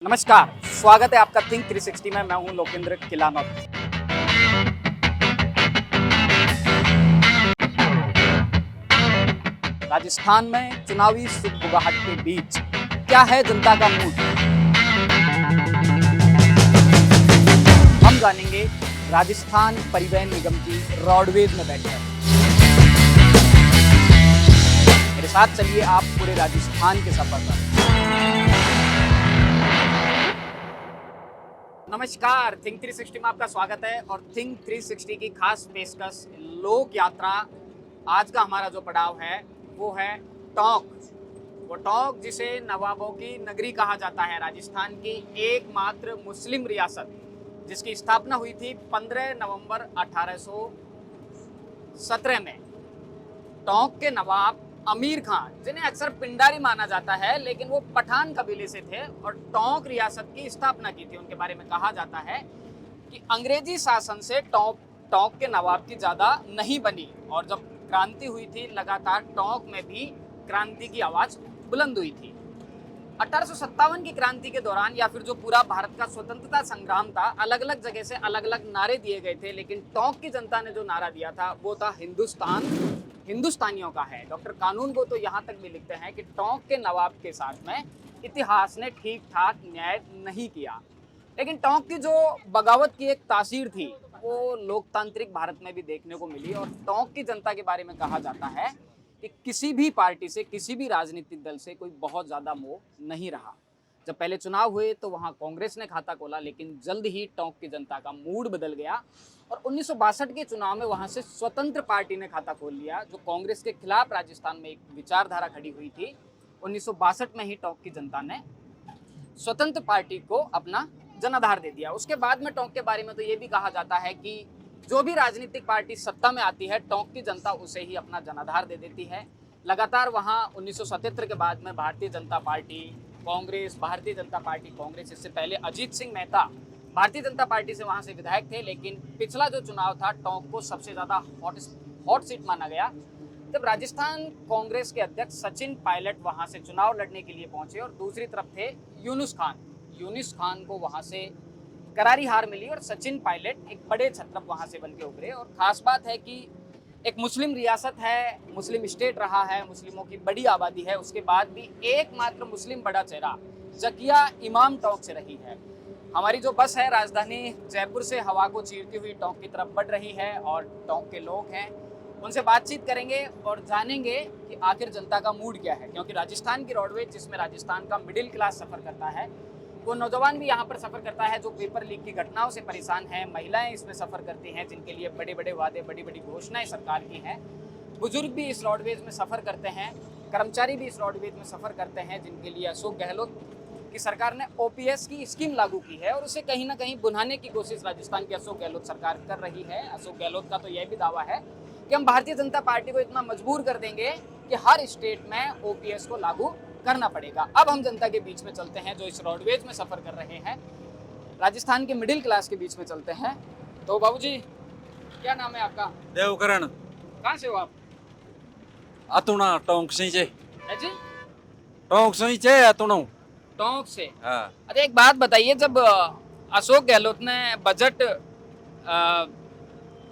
नमस्कार, स्वागत है आपका थिंक 360 में। मैं हूं लोकेंद्र किलानौत। राजस्थान में चुनावी सुगबुगाहट के बीच क्या है जनता का मूड, हम जानेंगे राजस्थान परिवहन निगम की रोडवेज में बैठकर। मेरे साथ चलिए आप पूरे राजस्थान के सफर पर। नमस्कार, थिंक 360 में आपका स्वागत है और थिंक 360 की खास पेशकश लोक यात्रा। आज का हमारा जो पड़ाव है वो है टोंक। वो टोंक जिसे नवाबों की नगरी कहा जाता है, राजस्थान की एकमात्र मुस्लिम रियासत जिसकी स्थापना हुई थी 15 नवंबर 1817 में। टोंक के नवाब अमीर खान, जिन्हें अक्सर पिंडारी माना जाता है, लेकिन वो पठान कबीले से थे और टोंक रियासत की स्थापना की थी। उनके बारे में कहा जाता है कि अंग्रेजी शासन से टोंक के नवाब की ज़्यादा नहीं बनी और जब क्रांति हुई थी लगातार टोंक में भी क्रांति की आवाज़ बुलंद हुई थी। 1857 की क्रांति के दौरान या फिर जो पूरा भारत का स्वतंत्रता संग्राम था, अलग अलग जगह से अलग अलग नारे दिए गए थे, लेकिन टोंक की जनता ने जो नारा दिया था वो था हिंदुस्तान हिंदुस्तानियों का है। डॉक्टर कानून को तो यहाँ तक भी लिखते हैं कि टोंक के नवाब के साथ में इतिहास ने ठीक ठाक न्याय नहीं किया। लेकिन टोंक की जो बगावत की एक तासीर थी वो लोकतांत्रिक भारत में भी देखने को मिली और टोंक की जनता के बारे में कहा जाता है कि किसी भी पार्टी से, किसी भी राजनीतिक दल से कोई बहुत ज़्यादा मोह नहीं रहा। जब पहले चुनाव हुए तो वहाँ कांग्रेस ने खाता खोला, लेकिन जल्द ही टोंक की जनता का मूड बदल गया और 1962 के चुनाव में वहाँ से स्वतंत्र पार्टी ने खाता खोल लिया, जो कांग्रेस के खिलाफ राजस्थान में एक विचारधारा खड़ी हुई थी। 1962 में ही टोंक की जनता ने स्वतंत्र पार्टी को अपना जनाधार दे दिया। उसके बाद में टोंक के बारे में तो ये भी कहा जाता है कि जो भी राजनीतिक पार्टी सत्ता में आती है, टोंक की जनता उसे ही अपना जनाधार दे देती है। लगातार वहाँ 1977 के बाद में भारतीय जनता पार्टी, कांग्रेस, भारतीय जनता पार्टी, कांग्रेस, इससे पहले अजीत सिंह मेहता भारतीय जनता पार्टी से वहाँ से विधायक थे। लेकिन पिछला जो चुनाव था टोंक को सबसे ज़्यादा हॉट सीट माना गया जब राजस्थान कांग्रेस के अध्यक्ष सचिन पायलट वहाँ से चुनाव लड़ने के लिए पहुँचे और दूसरी तरफ थे यूनुस खान को वहाँ से करारी हार मिली और सचिन पायलट एक बड़े छत्रप वहाँ से बन के उभरे। और ख़ास बात है कि एक मुस्लिम रियासत है, मुस्लिम स्टेट रहा है, मुस्लिमों की बड़ी आबादी है, उसके बाद भी एकमात्र मुस्लिम बड़ा चेहरा जकिया इमाम टोंक से रही है। हमारी जो बस है राजधानी जयपुर से हवा को चीरती हुई टोंक की तरफ बढ़ रही है और टोंक के लोग हैं, उनसे बातचीत करेंगे और जानेंगे कि आखिर जनता का मूड क्या है। क्योंकि राजस्थान की रोडवेज, जिसमें राजस्थान का मिडिल क्लास सफ़र करता है, वो नौजवान भी यहाँ पर सफ़र करता है जो पेपर लीक की घटनाओं से परेशान हैं, महिलाएं इसमें सफ़र करती हैं जिनके लिए बड़े बड़े वादे, बड़ी बड़ी घोषणाएं सरकार की हैं, बुजुर्ग भी इस रोडवेज में सफ़र करते हैं, कर्मचारी भी इस रोडवेज में सफ़र करते हैं जिनके लिए अशोक गहलोत की सरकार ने OPS की स्कीम लागू की है और उसे कहीं ना कहीं बुनाने की कोशिश राजस्थान की अशोक गहलोत सरकार कर रही है। अशोक गहलोत का तो यह भी दावा है कि हम भारतीय जनता पार्टी को इतना मजबूर कर देंगे कि हर स्टेट में OPS को लागू करना पड़ेगा। अब हम जनता के बीच में चलते हैं जो इस रोडवेज में सफ़र कर रहे हैं, राजस्थान के मिडिल क्लास के बीच में चलते हैं। तो बाबूजी, क्या नाम है आपका? देवकरण। कहाँ से हो आप? अतुणा टोंक से है जी? टोंक से अतुणा। टोंक से। हाँ। अरे एक बात बताइए, जब अशोक गहलोत ने बजट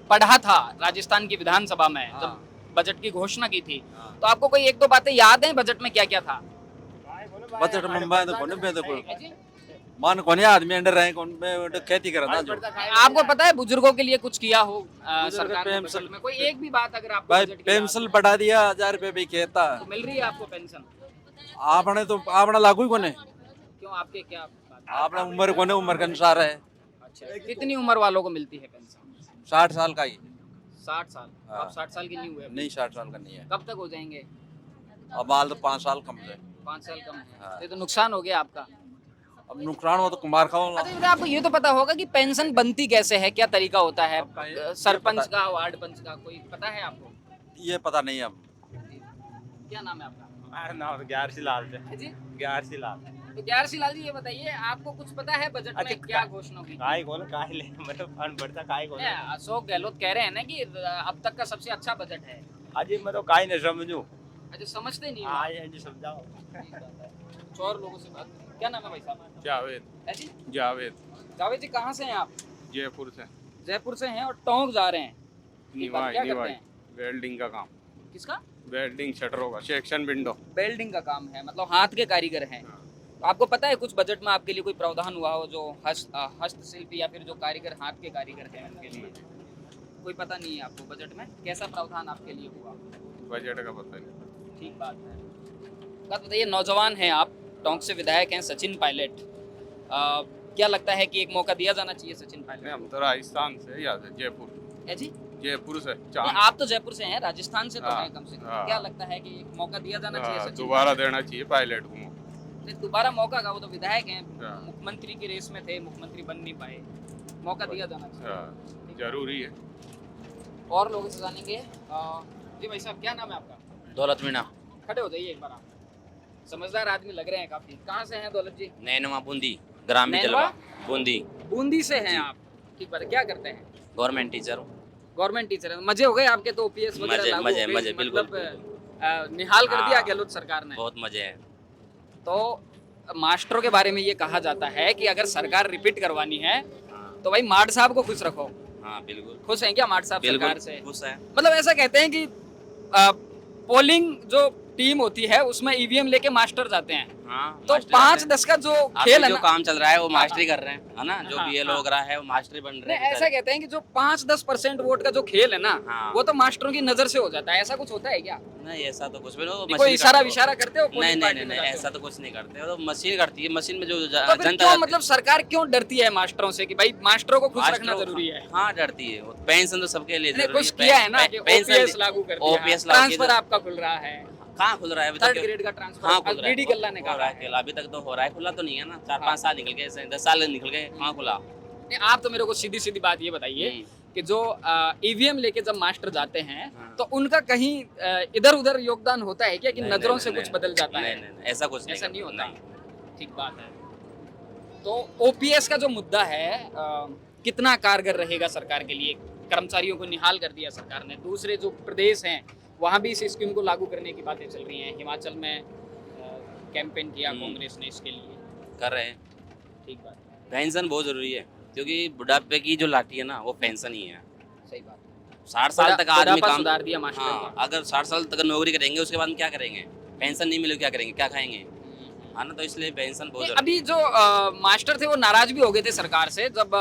पढ़ा था राजस्थान की विधानसभा में, हाँ। जब बजट की घोषणा की थी, हाँ। तो आपको कोई एक दो बातें याद हैं बजट में क्या क्या था? बजट में बात कोने पे तो है जी? मान कोने आदमी अंडर रहे कौन पे खेती करना जो आपको पता है बुजुर्गों के लिए कुछ किया हो सरकार ने पेंशन- बजट में? कोई एक भी बात अगर आपको भाई बजट की याद पेंशन बढ़ा दिया 1000 रुपए भी कहता हो, तो मिल रही है आपको पेंशन? आपने तो आपने लागू ही कोने क्यों, आपके क्या बात है? आपने उम्र कोने उम्र के अनुसार है। अच्छा, कितनी उम्र वालों को मिलती है पेंशन? 60 साल का ही 60 साल। हाँ। आप 60 साल की नहीं हुए अभी? नहीं 60 साल का नहीं है। कब तक हो जाएंगे? अब माल तो 5 साल कम है। 5 साल कम है। हाँ। ये तो नुकसान हो गया आपका। अब नुकसान हो तो कुमार खाओ अच्छा, ये आपको ये तो पता होगा कि पेंशन बनती कैसे है, क्या तरीका होता है? अब ये सरपंच पता- का, वार्ड पंच का, कोई पता है आपको? ये पता नहीं अब। क्या नाम है आपका? हमारा नाम ग्यारसी लाल है। है जी? ग्यारसी लाल। तो ग्यारसी लाल जी, ये बताइए आपको कुछ पता है बजट में अच्छा, क्या घोषणा हुई? काय बोल काय ले मतलब अनपढ़ता काय बोल अशोक गहलोत कह रहे हैं ना कि अब तक का सबसे अच्छा बजट है। अजी मैं तो काय नहीं समझू। अच्छा, समझते नहीं हो? हाँ ये समझाओ। ठीक बात है। कुछ और लोगों से बात करें। क्या नाम है भाई साहब? जावेद ऐसी जावेद जावेद जी कहाँ से हैं आप? जयपुर से जयपुर से हैं और टोंक जा रहे हैं। ठीक बात, क्या करते हैं? वेल्डिंग का काम किसका? वेल्डिंग शटरों का सेक्शन विंडो वेल्डिंग का काम है, मतलब हाथ के कारीगर हैं। तो आपको पता है कुछ बजट में आपके लिए कोई प्रावधान हुआ हो जो हस्तशिल्प या फिर जो कारीगर हाथ के कारीगर हैं उनके लिए? कोई पता नहीं है आपको बजट में कैसा प्रावधान आपके लिए हुआ? बजट का पता नहीं। ठीक बात है। बात बताइए, नौजवान हैं आप, टोंक से विधायक हैं सचिन पायलट, क्या लगता है कि एक मौका दिया जाना चाहिए सचिन पायलट? हम तो राजस्थान से या से जयपुर है जी? जयपुर से नहीं, आप तो जयपुर से हैं, राजस्थान से तो हाँ, हैं कम से कम। हाँ। क्या लगता है कि एक मौका दिया जाना चाहिए सचिन? दोबारा देना चाहिए पायलट को मौका। नहीं, दोबारा मौका का, वो तो विधायक हैं, हाँ। मुख्यमंत्री की रेस में थे, मुख्यमंत्री बन नहीं पाए, मौका दिया जाना चाहिए। जरूरी है। और लोगों से जानेंगे। जी भाई साहब, क्या नाम है आपका? दौलत मीना खड़े हो जाइए एक बार आप, समझदार आदमी लग रहे हैं काफी। कहाँ से हैं दौलत जी? नैनवा बूंदी ग्राम नैनवा? बिजलवा बूंदी बूंदी से हैं जी। आप? ठीक बात है। क्या करते हैं? गवर्नमेंट टीचर हूँ। गवर्नमेंट टीचर है। मजे हो गए आपके तो ओपीएस वगैरह मजे लागू मजे हो गए, मजे बिल्कुल मतलब निहाल कर दिया हाँ। गहलोत सरकार ने। बहुत मजे हैं। तो मास्टरों के बारे में ये कहा जाता है कि अगर सरकार रिपीट करवानी है हाँ तो भाई मार्ड साहब को खुश रखो। हाँ बिल्कुल खुश हैं क्या मार्ड साहब सरकार बिल्कुल से? खुश है। मतलब ऐसा कहते हैं कि पोलिंग जो टीम होती है उसमें ईवीएम लेके मास्टर जाते हैं, हाँ तो मास्टर 5-10 का जो अभी खेल है जो ना, काम चल रहा है वो मास्टरी कर रहे हैं, है ना? जो हाँ, बीएल हाँ। हो रहा है वो मास्टरी बन रहे नहीं, हैं ऐसा बेचारे। कहते हैं कि जो 5-10% वोट का जो खेल है ना, हाँ। वो तो मास्टरों की नजर से हो जाता है। ऐसा कुछ होता है क्या? नहीं ऐसा तो कुछ भी नहीं, वो कोई मशीन इशारा करती है। विशारा करते हो? नहीं पोलिंग नहीं पार्टी नहीं में नहीं जाते हो? ऐसा तो कुछ नहीं करते, वो तो मशीन करती है। मशीन में जो तो फिर जनता क्यों, मतलब सरकार क्यों डरती है मास्टरों से कि भाई मास्टरों को खुश मास्टरों रखना को- जरूरी है? हाँ डरती है। वो पेंशन तो सबके लिए मैंने जरूरी कुछ किया है ना कि पेंशन ओपीएस लागू कर दिया, OPS लागू ट्रांसफर किया। आपका खुल रहा है, कहाँ खुल रहा है अभी थर्ड तक? ग्रेड का हाँ ट्रांसफर खुल रहा है। बीडी गल्ला ने हो कहा रहा है। है, अभी तक तो हो रहा है, खुला तो नहीं है ना। 4-5 हाँ। साल निकल गए, 10 साल निकल गए, कहाँ खुला? नहीं, आप तो मेरे को सीधी सीधी बात ये बताइए कि जो ईवीएम लेके जब मास्टर जाते हैं हाँ। तो उनका कहीं इधर उधर योगदान होता है क्या कि नहीं, नजरों नहीं, से नहीं, कुछ बदल जाता नहीं, है? नहीं, नहीं, ऐसा कुछ ऐसा नहीं होता। नहीं। ठीक बात है। तो ओपीएस का जो मुद्दा है कितना कारगर रहेगा सरकार के लिए? कर्मचारियों को निहाल कर दिया सरकार ने, दूसरे जो प्रदेश हैं वहाँ भी इस स्कीम को लागू करने की बातें चल रही हैं। हिमाचल में कैंपेन किया कांग्रेस ने इसके लिए। कर रहे हैं। ठीक बात है, पेंशन बहुत जरूरी है क्योंकि बुढ़ापे की जो लाठी है ना वो पेंशन ही है। सही बात है। 60 साल तक आदमी बुढ़ापा काम, सुधार दिया मास्टर हाँ अगर 60 साल तक नौकरी करेंगे उसके बाद में क्या करेंगे? पेंशन नहीं मिले क्या करेंगे, क्या खाएंगे? का। हाँ ना, तो इसलिए पेंशन बहुत नहीं, जरूरी अभी जो मास्टर थे वो नाराज भी हो गए थे सरकार से जब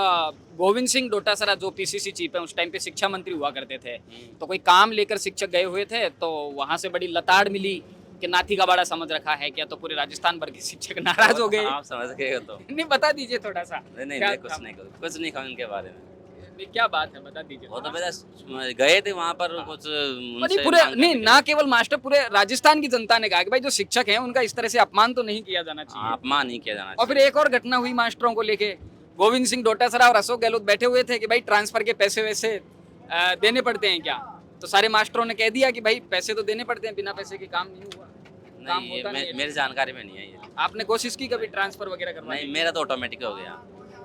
गोविंद सिंह डोटासरा जो पीसीसी चीफ है उस टाइम पे शिक्षा मंत्री हुआ करते थे, है। तो कोई काम लेकर शिक्षक गए हुए थे तो वहां से बड़ी लताड़ मिली कि नाथी का बड़ा समझ रखा है क्या, तो पूरे राजस्थान भर के शिक्षक नाराज हो गए। आप समझ गए हो तो। नहीं, बता दीजिए थोड़ा सा। नहीं नहीं क्या नहीं, कुछ था? नहीं कुछ नहीं कहा उनके बारे में। नहीं, क्या बात है बता दीजिए। वो तो बस गए थे वहाँ पर कुछ नहीं, उनसे पूरे मांग नहीं, करने ना केवल मास्टर, पूरे राजस्थान की जनता ने कहा कि भाई जो शिक्षक हैं उनका इस तरह से अपमान तो नहीं किया जाना के लिए। चाहिए। हाँ, अपमान नहीं किया जाना और फिर एक और घटना हुई मास्टरों को लेके, गोविंद सिंह डोटासरा और अशोक गहलोत बैठे हुए थे कि भाई ट्रांसफर के पैसे वैसे देने पड़ते हैं क्या, तो सारे मास्टरों ने कह दिया कि भाई पैसे तो देने पड़ते हैं, बिना पैसे के काम नहीं हुआ। काम नहीं, ये होता नहीं है। मेरी जानकारी में नहीं है ये। आपने कोशिश की कभी ट्रांसफर वगैरह करवाने नहीं की? मेरा तो ऑटोमेटिक हो गया।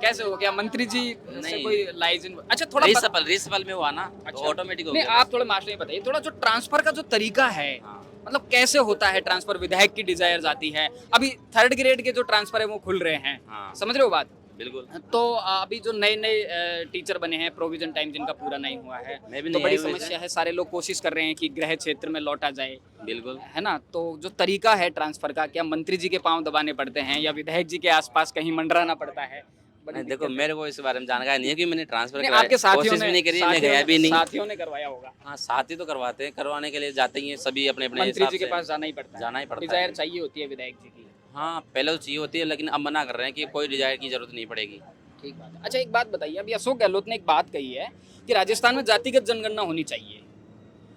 कैसे हो गया? मंत्री जी से नहीं। कोई लाइजन? अच्छा थोड़ा रिसफल में हुआ ना तो अच्छा। ऑटोमेटिक हो नहीं, गया। आप थोड़ा मास्टर नहीं बताइए, थोड़ा जो ट्रांसफर का जो तरीका है, हाँ। मतलब कैसे होता है ट्रांसफर? विधायक की डिजायर आती है, अभी थर्ड ग्रेड के जो ट्रांसफर है वो खुल रहे हैं, हाँ समझ रहे हो बात? बिल्कुल। तो अभी जो नए नए टीचर बने हैं, प्रोविजन टाइम जिनका पूरा नहीं हुआ है, मैं भी तो नहीं बड़ी आई हुई समस्या है। सारे लोग कोशिश कर रहे हैं कि गृह क्षेत्र में लौटा जाए, बिल्कुल। है ना? तो जो तरीका है ट्रांसफर का, क्या मंत्री जी के पांव दबाने पड़ते हैं या विधायक जी के आसपास कहीं मंडराना पड़ता है? बड़ी नहीं, देखो दिक्कत है। मेरे को इस बारे में जानकारी नहीं है कि मैंने ट्रांसफर नहीं, करवाया, आपके साथियों कोशिश भी नहीं करी, मैं गया भी नहीं। साथियों ने करवाया होगा। हाँ साथी तो करवाते हैं, करवाने के लिए जाते ही हैं सभी अपने अपने मंत्री हिसाब जी के से। पास जाना ही पड़ता है, जाना ही पड़ता है। डिजायर चाहिए होती है विधायक जी की। हाँ पहले तो चाहिए होती है लेकिन अब मना कर रहे हैं कि कोई डिजायर की जरूरत नहीं पड़ेगी। ठीक बात है। अच्छा एक बात बताइए, अभी अशोक गहलोत ने एक बात कही है कि राजस्थान में जातिगत जनगणना होनी चाहिए।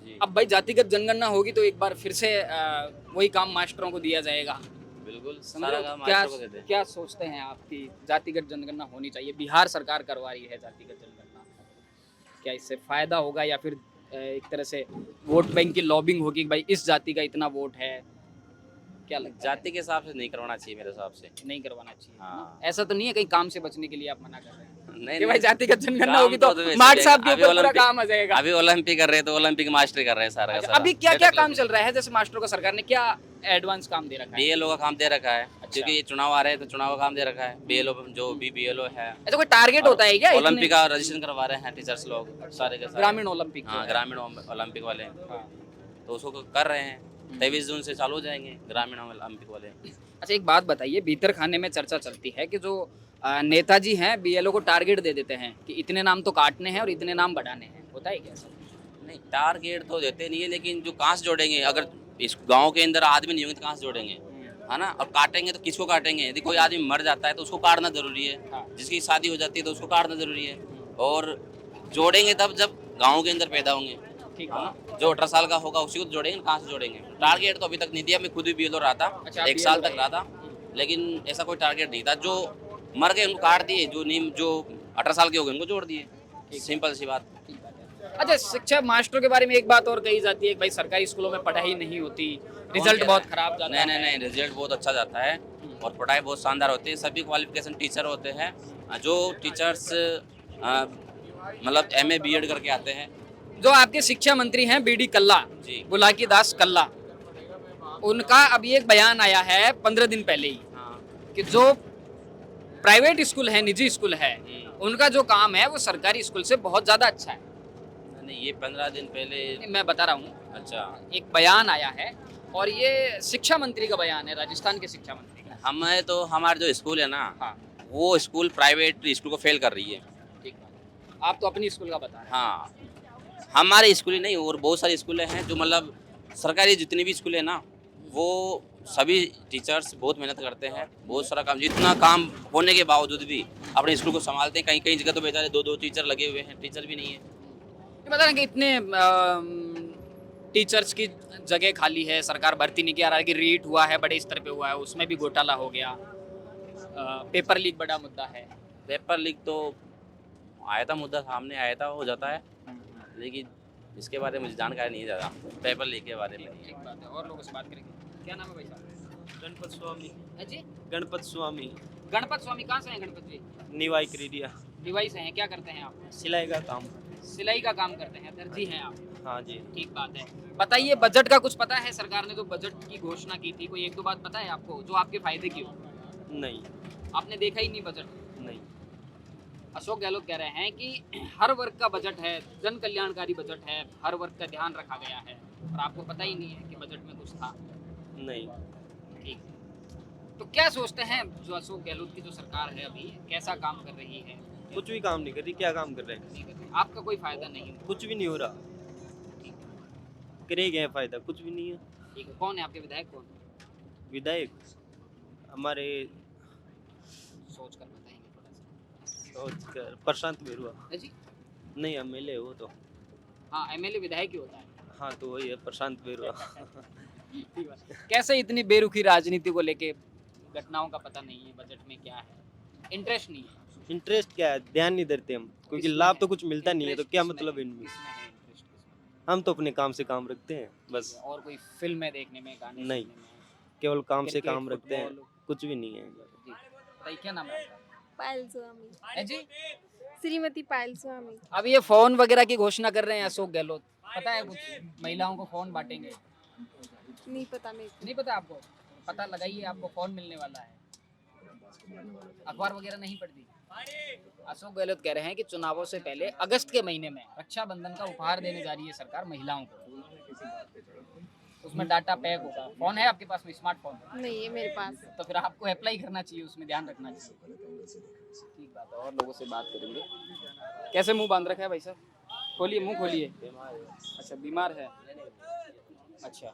जी अब भाई जातिगत जनगणना होगी तो एक बार फिर से वही काम मास्टरों को दिया जाएगा, बिल्कुल। समझ सारा रहे हो? काम क्या मास्टरों को देते हैं। क्या सोचते हैं आप कि जातिगत जनगणना होनी चाहिए? बिहार सरकार करवा रही है जातिगत जनगणना, क्या इससे फायदा होगा या फिर एक तरह से वोट बैंक की लॉबिंग होगी कि भाई इस जाति का इतना वोट है? क्या लगता है? जाति के हिसाब से नहीं करवाना चाहिए मेरे हिसाब से। नहीं करवाना चाहिए हाँ। ना? ऐसा तो नहीं है कहीं काम से बचने के लिए आप मना कर रहे हैं नहीं कि भाई जातिगत जनगणना काम होगी तो वैसे मार्ट भी साहब के अभी ऊपर पूरा ओलंपिक- काम आ जाएगा। अभी ओलंपिक कर रहे हैं तो ओलंपिक मास्टरी कर रहे हैं सारा का अच्छा, सारा। अभी क्या क्या काम चल रहा है? जैसे मास्टरों का सरकार ने क्या एडवांस काम दे रखा है? बीएलओ का काम दे रखा है, क्योंकि ये चुनाव आ रहे हैं तो चुनाव का काम दे रखा है। बीएलओ जो भी बीएलओ है, ऐसा कोई टारगेट होता है क्या इतने- ओलंपिक का रजिस्ट्रेशन करवा रहे हैं टीचर्स लोग सारे के सारे। ग्रामीण ओलंपिक हाँ, जो है। ग्रामीण ओलंपिक वाले हाँ। तो उसको कर रहे हैं। 23 जून से चालू हो जाएंगे ग्रामीण ओलंपिक वाले। अच्छा एक बात बताइए, भीतर खाने में चर्चा चलती है कि जो नेताजी हैं बीएलओ को टारगेट दे देते हैं कि इतने नाम तो काटने हैं और इतने नाम बढ़ाने हैं, होता है क्या ऐसा? नहीं, टारगेट तो देते नहीं है, लेकिन जो कहाँ से जोड़ेंगे? अगर इस गांव के अंदर आदमी नहीं होंगे तो कहाँ से जोड़ेंगे, है ना? और काटेंगे तो किसको काटेंगे? यदि कोई आदमी मर जाता है तो उसको काटना जरूरी है, हाँ। जिसकी शादी हो जाती है तो उसको काटना जरूरी है। और जोड़ेंगे तब जब गाँव के अंदर पैदा होंगे, ठीक है है। ना? जो 18 साल का होगा उसी को तो जोड़ेंगे, कहाँ से जोड़ेंगे? टारगेट तो अभी तक नहीं दिया। मैं खुद भी बीएलओ रहा था, अच्छा, 1 साल BLO तक रहा था, लेकिन ऐसा कोई टारगेट नहीं था। जो मर गए उनको काट दिए, जो 18 साल के हो गए उनको जोड़ दिए। सिंपल सी बात। अच्छा शिक्षा मास्टरों के बारे में एक बात और कही जाती है कि भाई सरकारी स्कूलों में पढ़ाई नहीं होती, रिजल्ट कह बहुत रहा है? खराब जाता नहीं है। नहीं नहीं, रिजल्ट बहुत अच्छा जाता है और पढ़ाई बहुत शानदार होती है। सभी क्वालिफिकेशन टीचर होते हैं। जो टीचर्स मतलब एमए बीएड करके आते हैं। जो आपके शिक्षा मंत्री हैं बीडी कल्ला, जी। बुलाकी दास कल्ला, उनका अभी एक बयान आया है 15 दिन पहले ही हाँ। कि जो प्राइवेट स्कूल है, निजी स्कूल है, उनका जो काम है वो सरकारी स्कूल से बहुत ज्यादा अच्छा है। नहीं, ये 15 दिन पहले। मैं बता रहा हूँ, अच्छा, एक बयान आया है और ये शिक्षा मंत्री का बयान है, राजस्थान के शिक्षा मंत्री का। हमें तो हमारे जो स्कूल है ना, हाँ वो स्कूल प्राइवेट स्कूल को फेल कर रही है। ठीक है, आप तो अपनी स्कूल का बता रहे हैं। हाँ, हमारे स्कूल ही नहीं और बहुत सारी स्कूलें हैं जो मतलब सरकारी जितनी भी स्कूल है ना, वो सभी टीचर्स बहुत मेहनत करते हैं। बहुत सारा काम, जितना काम होने के बावजूद भी अपने स्कूल को संभालते हैं। कहीं कहीं जगह तो बेचारे 2-2 टीचर लगे हुए हैं, टीचर भी नहीं है। ये बता रहे कि इतने टीचर्स की जगह खाली है, सरकार भर्ती नहीं किया रहा है कि रीट हुआ है, बड़े स्तर पे हुआ है, उसमें भी घोटाला हो गया, पेपर लीक बड़ा मुद्दा है। पेपर लीक तो आया था, मुद्दा सामने आया था, हो जाता है, लेकिन इसके बारे में मुझे जानकारी नहीं है ज़्यादा, पेपर लीक के बारे में नहीं एक बात है, और लोगों से बात करेंगे। क्या नाम है भाई साहब? गणपत स्वामी है जी? गणपत स्वामी गणपत स्वामी कहाँ से हैं गणपत जी? निवाई क्रीडिया डिवाइस से हैं, क्या करते हैं आप? सिलाई का काम। सिलाई का काम करते हैं, दर्जी हैं आप? हाँ जी। ठीक बात है। बताइए बजट का कुछ पता है? सरकार ने जो बजट की घोषणा की थी, कोई एक दो बात पता है आपको जो आपके फायदे की हो? नहीं आपने देखा ही नहीं बजट? नहीं। अशोक गहलोत कह रहे हैं कि हर वर्ग का बजट है, जन कल्याणकारी बजट है, हर वर्ग का ध्यान रखा गया है, और आपको पता ही नहीं है कि बजट में कुछ था। नहीं। ठीक, तो क्या सोचते हैं जो अशोक गहलोत की जो सरकार है अभी कैसा काम कर रही है? कुछ भी काम नहीं कर रही। क्या काम कर रहे हैं? नहीं कर रही। आपका कोई फायदा नहीं है? कुछ भी नहीं हो रहा। करेंगे फायदा कुछ भी नहीं है। ठीक है, कौन है आपके विधायक? कौन? विधायक हमारे सोच कर बताएंगे थोड़ा सा। सोच कर प्रशांत बेरुआ। है जी? नहीं एमएलए वो तो। हाँ, एमएलए विधायक ही होता है। हाँ तो वही है प्रशांत बेरुआ। ठीक है। कैसे इतनी बेरुखी राजनीति को लेके घटनाओं का पता नहीं है, बजट में क्या है, इंटरेस्ट नहीं है? इंटरेस्ट क्या है? ध्यान नहीं देते हम, क्योंकि किसमें लाभ है? तो कुछ मिलता नहीं है, तो इंटरेस्ट क्या किसमें मतलब है? इनमें? किसमें है इंटरेस्ट? किसमें? हम तो अपने काम से काम रखते हैं बस। और कोई फिल्में देखने में, गाने नहीं। सुनने में? केवल काम से क्रिकेट, काम रखते हैं, फुटबॉल? कुछ भी नहीं है। जी। बताइए क्या नाम है आपका? पायल स्वामी। है जी? श्रीमती पायल स्वामी। अब ये फोन वगैरह की घोषणा कर रहे हैं अशोक गहलोत, पता है कुछ? महिलाओं को फोन बांटेंगे। नहीं पता मेरे को। नहीं पता आपको? पता लगाइए, आपको फोन मिलने वाला है। अखबार वगैरह नहीं पढ़ती? अशोक गहलोत कह रहे हैं कि चुनावों से पहले अगस्त के महीने में रक्षाबंधन का उपहार देने जा रही है सरकार महिलाओं को। उसमें डाटा पैक होगा। फोन है आपके पास में? स्मार्टफोन? नहीं है मेरे पास। तो फिर आपको अप्लाई करना चाहिए, उसमें ध्यान रखना चाहिए। ठीक बात है, और लोगों से बात करेंगे। कैसे मुंह बांध रखा है भाई साहब? खोलिए, मुंह खोलिए। अच्छा, बीमार है? अच्छा,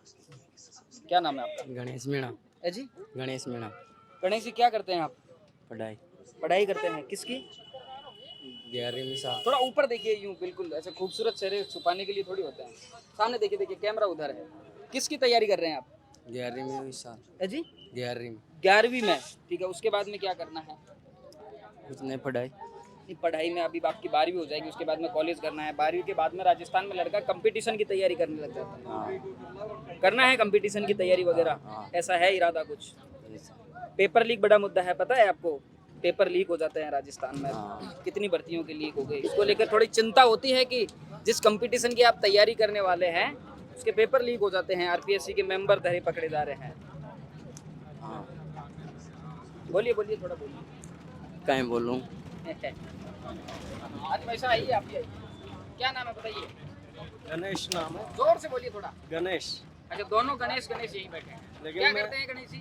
क्या नाम है आपका? गणेश मीणा। है जी? गणेश मीणा। गणेश जी, क्या करते हैं आप? पढ़ाई। पढ़ाई करते हैं, किसकी? 11वीं साल। थोड़ा ऊपर देखिए, यूं बिल्कुल ऐसे खूबसूरत चेहरे छुपाने के लिए थोड़ी होते हैं। सामने देखिए, देखिए कैमरा उधर है। किसकी तैयारी कर रहे हैं आप? 11वीं साल। है जी? 11वीं में। 11वीं में। ठीक है, उसके बाद में क्या करना है? कुछ नहीं, पढ़ाई। नहीं, पढ़ाई में अभी आपकी 12वीं हो जाएगी, उसके बाद में कॉलेज करना है। 12वीं के बाद में राजस्थान में लड़का कंपटीशन की तैयारी करने लग जाता है। हाँ। करना है कंपटीशन की तैयारी वगैरह? हाँ। ऐसा है इरादा कुछ? ऐसा। पेपर लीक बड़ा मुद्दा है, पता है आपको? पेपर लीक हो जाते हैं राजस्थान में। हाँ। कितनी भर्तियों की लीक हो गई, इसको लेकर थोड़ी चिंता होती है कि जिस कंपटीशन की आप तैयारी करने वाले हैं उसके पेपर लीक हो जाते हैं, आरपीएससी के मेंबर धरे पकड़े जा रहे हैं। हाँ। बोलिए बोलिए थोड़ा बोलिए। कहीं बोलूँ। आज पैसा आइए आप भी आइए। क्या नाम है बताइए? गणेश नाम है। जोर से बोलिए थोड़ा। गणेश। अच्छा दोनों गणेश गणेश यही बैठे हैं। लेकिन क्या मैं- करते हैं गणेश जी?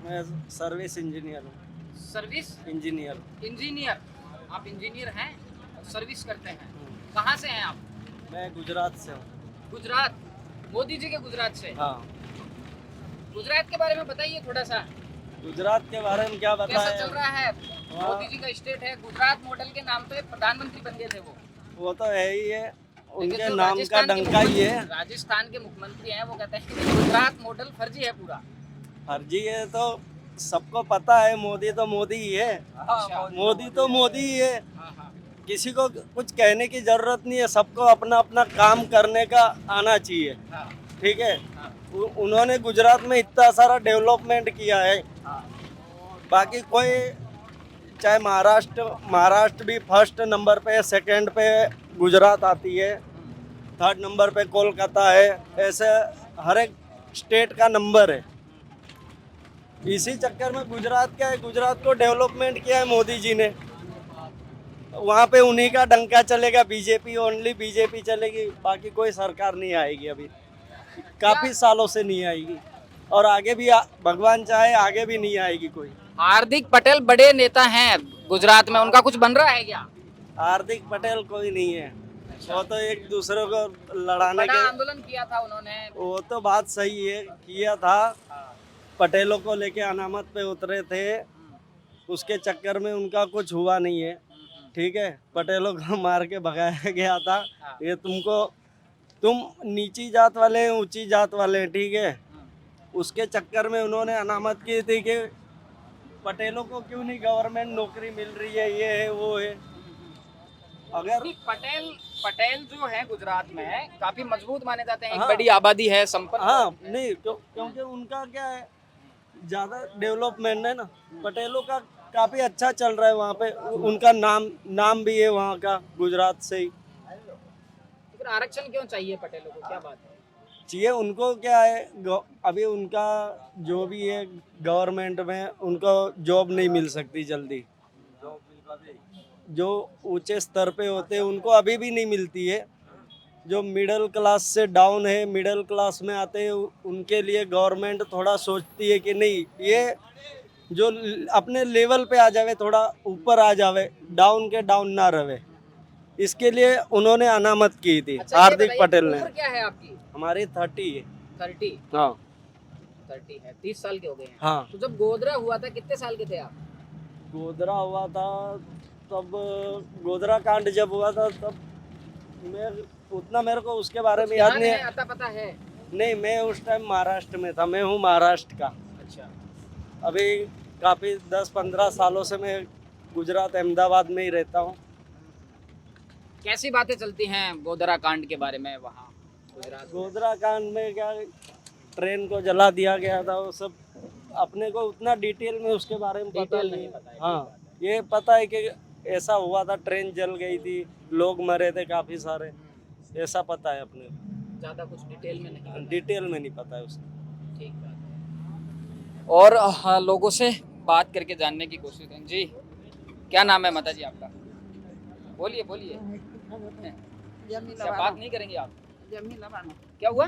मैं सर्विस इंजीनियर हूँ। Service engineer. इंजीनियर। आप इंजीनियर हैं और सर्विस करते हैं। कहाँ से हैं आप? मैं गुजरात से हूँ। गुजरात। मोदी जी के गुजरात से। हाँ। गुजरात के बारे में बताइए थोड़ा सा। गुजरात के बारे में क्या कैसा बताएं? चल रहा है? हाँ। मोदी जी का स्टेट है गुजरात मॉडल के नाम पे प्रधानमंत्री बन गए थे वो तो है ही है, लेकिन उनके जो नाम का राजस्थान के डंका ही है। मुख्यमंत्री- राजस्थान के मुख्यमंत्री हैं वो कहते हैं कि गुजरात मॉडल फर्जी है पूरा। फर्जी है तो सबको पता है, मोदी तो मोदी ही है। अच्छा। मोदी तो मोदी ही है, हाँ, हाँ। किसी को कुछ कहने की जरूरत नहीं है। सबको अपना अपना काम करने का आना चाहिए, हाँ, ठीक है। हाँ, उन्होंने गुजरात में इतना सारा डेवलपमेंट किया है। हाँ। बाकी कोई चाहे महाराष्ट्र भी फर्स्ट नंबर पे, सेकंड पे गुजरात आती है, थर्ड नंबर पे कोलकाता है, ऐसे हर एक स्टेट का नंबर है। इसी चक्कर में गुजरात क्या है, गुजरात को डेवलपमेंट किया है मोदी जी ने। वहाँ पे उन्हीं का डंका चलेगा, बीजेपी ओनली बीजेपी चलेगी, बाकी कोई सरकार नहीं आएगी अभी, काफी सालों से नहीं आएगी और आगे भी भगवान चाहे आगे भी नहीं आएगी कोई। हार्दिक पटेल बड़े नेता हैं गुजरात में, उनका कुछ बन रहा है क्या? हार्दिक पटेल कोई नहीं है, वो तो एक दूसरे को लड़ाने बड़ा के, आंदोलन किया था उन्होंने। वो तो बात सही है, किया था। पटेलों को लेके अनामत पे उतरे थे, उसके चक्कर में उनका कुछ हुआ नहीं है, ठीक है। पटेलों को मार के भगाया गया था। ये तुम नीची जात वाले हैं, ऊंची जात वाले हैं, ठीक है। उसके चक्कर में उन्होंने अनामत की थी कि पटेलों को क्यों नहीं गवर्नमेंट नौकरी मिल रही है, ये है वो है। अगर नहीं, पटेल जो है गुजरात में काफी मजबूत माने जाते हैं। एक हाँ। बड़ी आबादी है, संपन्न। हाँ नहीं क्योंकि उनका क्या है, ज़्यादा डेवलपमेंट है ना, पटेलों का काफ़ी अच्छा चल रहा है वहाँ पे। उनका नाम भी है वहाँ का, गुजरात से ही। तो फिर आरक्षण क्यों चाहिए पटेलों को, क्या बात है? चाहिए उनको, क्या है, अभी उनका जो भी है गवर्नमेंट में, उनको जॉब नहीं मिल सकती जल्दी। जो ऊंचे स्तर पे होते हैं उनको अभी भी नहीं मिलती है। जो मिडिल क्लास से डाउन है, मिडिल क्लास में आते हैं, उनके लिए गवर्नमेंट थोड़ा सोचती है कि नहीं, ये जो अपने लेवल पे आ जावे, थोड़ा ऊपर आ जावे, डाउन के डाउन ना रहे, इसके लिए उन्होंने अनामत की थी। अच्छा, ये हार्दिक बताइए, पटेल ने। उम्र क्या है आपकी? हमारी 30 है। 30 हाँ 30 है, 30 साल के हो गए हैं। हाँ। तो जब गोधरा हुआ था कितने साल के थे आप? गोधरा हुआ था तब, गोधरा कांड जब हुआ था तब मेरे को उसके बारे में याद ध्यान नहीं है, है। आता पता है? नहीं, मैं उस टाइम महाराष्ट्र में था, मैं हूँ महाराष्ट्र का। अच्छा। अभी काफ़ी 10-15 सालों से मैं गुजरात अहमदाबाद में ही रहता हूँ। कैसी बातें चलती हैं गोधरा कांड के बारे में वहाँ गुजरात में? गोधरा कांड में क्या, ट्रेन को जला दिया गया था, वो सब अपने को उतना डिटेल में उसके बारे में पता डिटेल नहीं नहीं है। पता है, हाँ, ये पता है कि ऐसा हुआ था, ट्रेन जल गई थी, लोग मरे थे काफ़ी सारे, ऐसा पता है अपने को। ज्यादा कुछ डिटेल में नहीं पता। डिटेल में नहीं पता है उसका। ठीक है। और लोगों से बात करके जानने की कोशिश करें। जी, क्या नाम है माता जी आपका? बोलिए बोलिए। जमीला क्या बात बानो। नहीं करेंगे आप? जमीला बानो। क्या हुआ?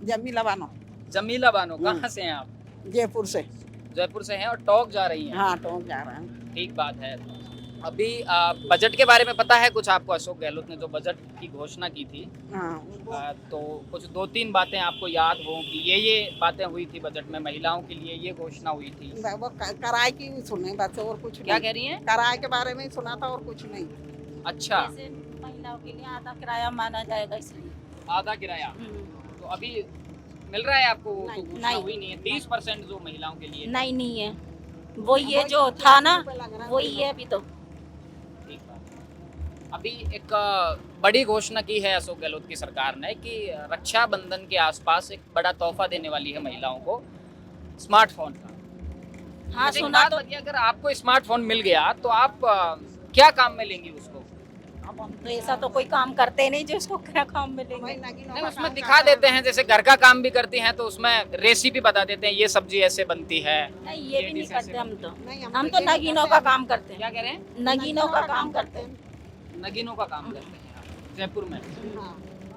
जमीला बानो। जमीला बानो, कहाँ से हैं आप? जयपुर से। जयपुर से हैं और टॉक जा रही हैं। हाँ टोंक जा रहा है। ठीक बात है। अभी बजट के बारे में पता है कुछ आपको? अशोक गहलोत ने जो बजट की घोषणा की थी, हाँ तो कुछ 2-3 बातें आपको याद हो कि ये बातें हुई थी बजट में, महिलाओं के लिए ये घोषणा हुई थी? वो कराए की सुने बस, और कुछ क्या नहीं। कह रही हैं? कराए के बारे में सुना था और कुछ नहीं। अच्छा, जैसे महिलाओं के लिए आधा किराया माना जाएगा इसलिए। आधा किराया तो अभी मिल रहा है आपको? वो तो नहीं, घोषणा नहीं। हुई नहीं है। 30% जो महिलाओं के लिए। नहीं है, वो ये जो था ना वही है अभी तो। ठीक बात। अभी एक बड़ी घोषणा की है अशोक गहलोत की सरकार ने कि रक्षाबंधन के आसपास एक बड़ा तोहफा देने वाली है महिलाओं को, स्मार्टफोन का। हाँ मुझे एक सुना बात तो। बताइए, अगर आपको स्मार्टफोन मिल गया तो आप क्या काम में लेंगी उसको? अब हम तो ऐसा तो कोई काम करते नहीं जो उसको क्या काम मिलेंगे। नहीं, उसमें दिखा देते हैं, जैसे घर का काम भी करती हैं तो उसमें रेसिपी बता देते हैं, ये सब्जी ऐसे बनती है। नहीं ये भी नहीं डिश ऐसे करते हम तो। नहीं, हम तो नगीनों का काम करते हैं। क्या कह रहे हैं? नगीनों का काम करते हैं। नगीनों का काम करते हैं आप जयपुर में। हाँ।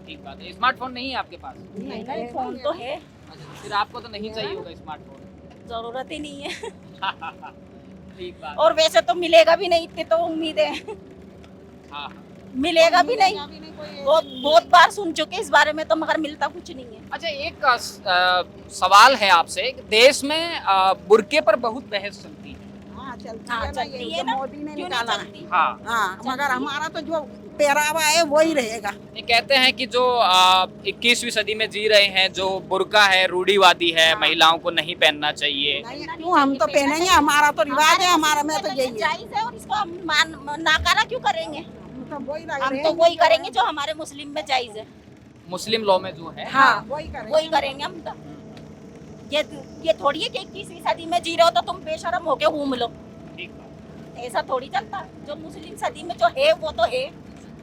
ठीक बात है। स्मार्टफोन नहीं है आपके पास? नहीं नहीं फोन तो है, अच्छा, फिर आपको तो नहीं चाहिए होगा स्मार्टफोन। जरूरत ही नहीं है। ठीक बात। और वैसे तो मिलेगा भी नहीं, इतनी तो उम्मीद है। हाँ, मिलेगा भी नहीं। बहुत बार सुन चुके इस बारे में तो, मगर मिलता कुछ नहीं है। अच्छा, एक सवाल है आपसे। देश में बुर्के पर बहुत बहस चलती है। हाँ चलती हाँ, है ना, चलती ये है जो ना। मोदी ने क्यों नहीं निकाला है। चलती? हाँ, हाँ, मगर हमारा तो जो पहरावा है वही रहेगा। ये कहते हैं कि जो 21वीं सदी में जी रहे हैं, जो बुर्का है रूढ़िवादी है, महिलाओं को नहीं पहनना चाहिए। नहीं, क्यों हम तो पहनेंगे, हमारा तो रिवाज है, हमारा में तो यही है। जायज है और इसको हम नाकारा क्यों करेंगे? हम तो वही हम तो वही करेंगे जो हमारे मुस्लिम में जायज है। मुस्लिम लॉ में जो है। हाँ वही करेंगे। वही करेंगे हम तो। ये थोड़ी है कि 21वीं सदी में जी रहे हो तो तुम बेशरम होके घूम लो, ठीक बात। ऐसा थोड़ी चलता। जो मुस्लिम सदी में जो है वो तो है।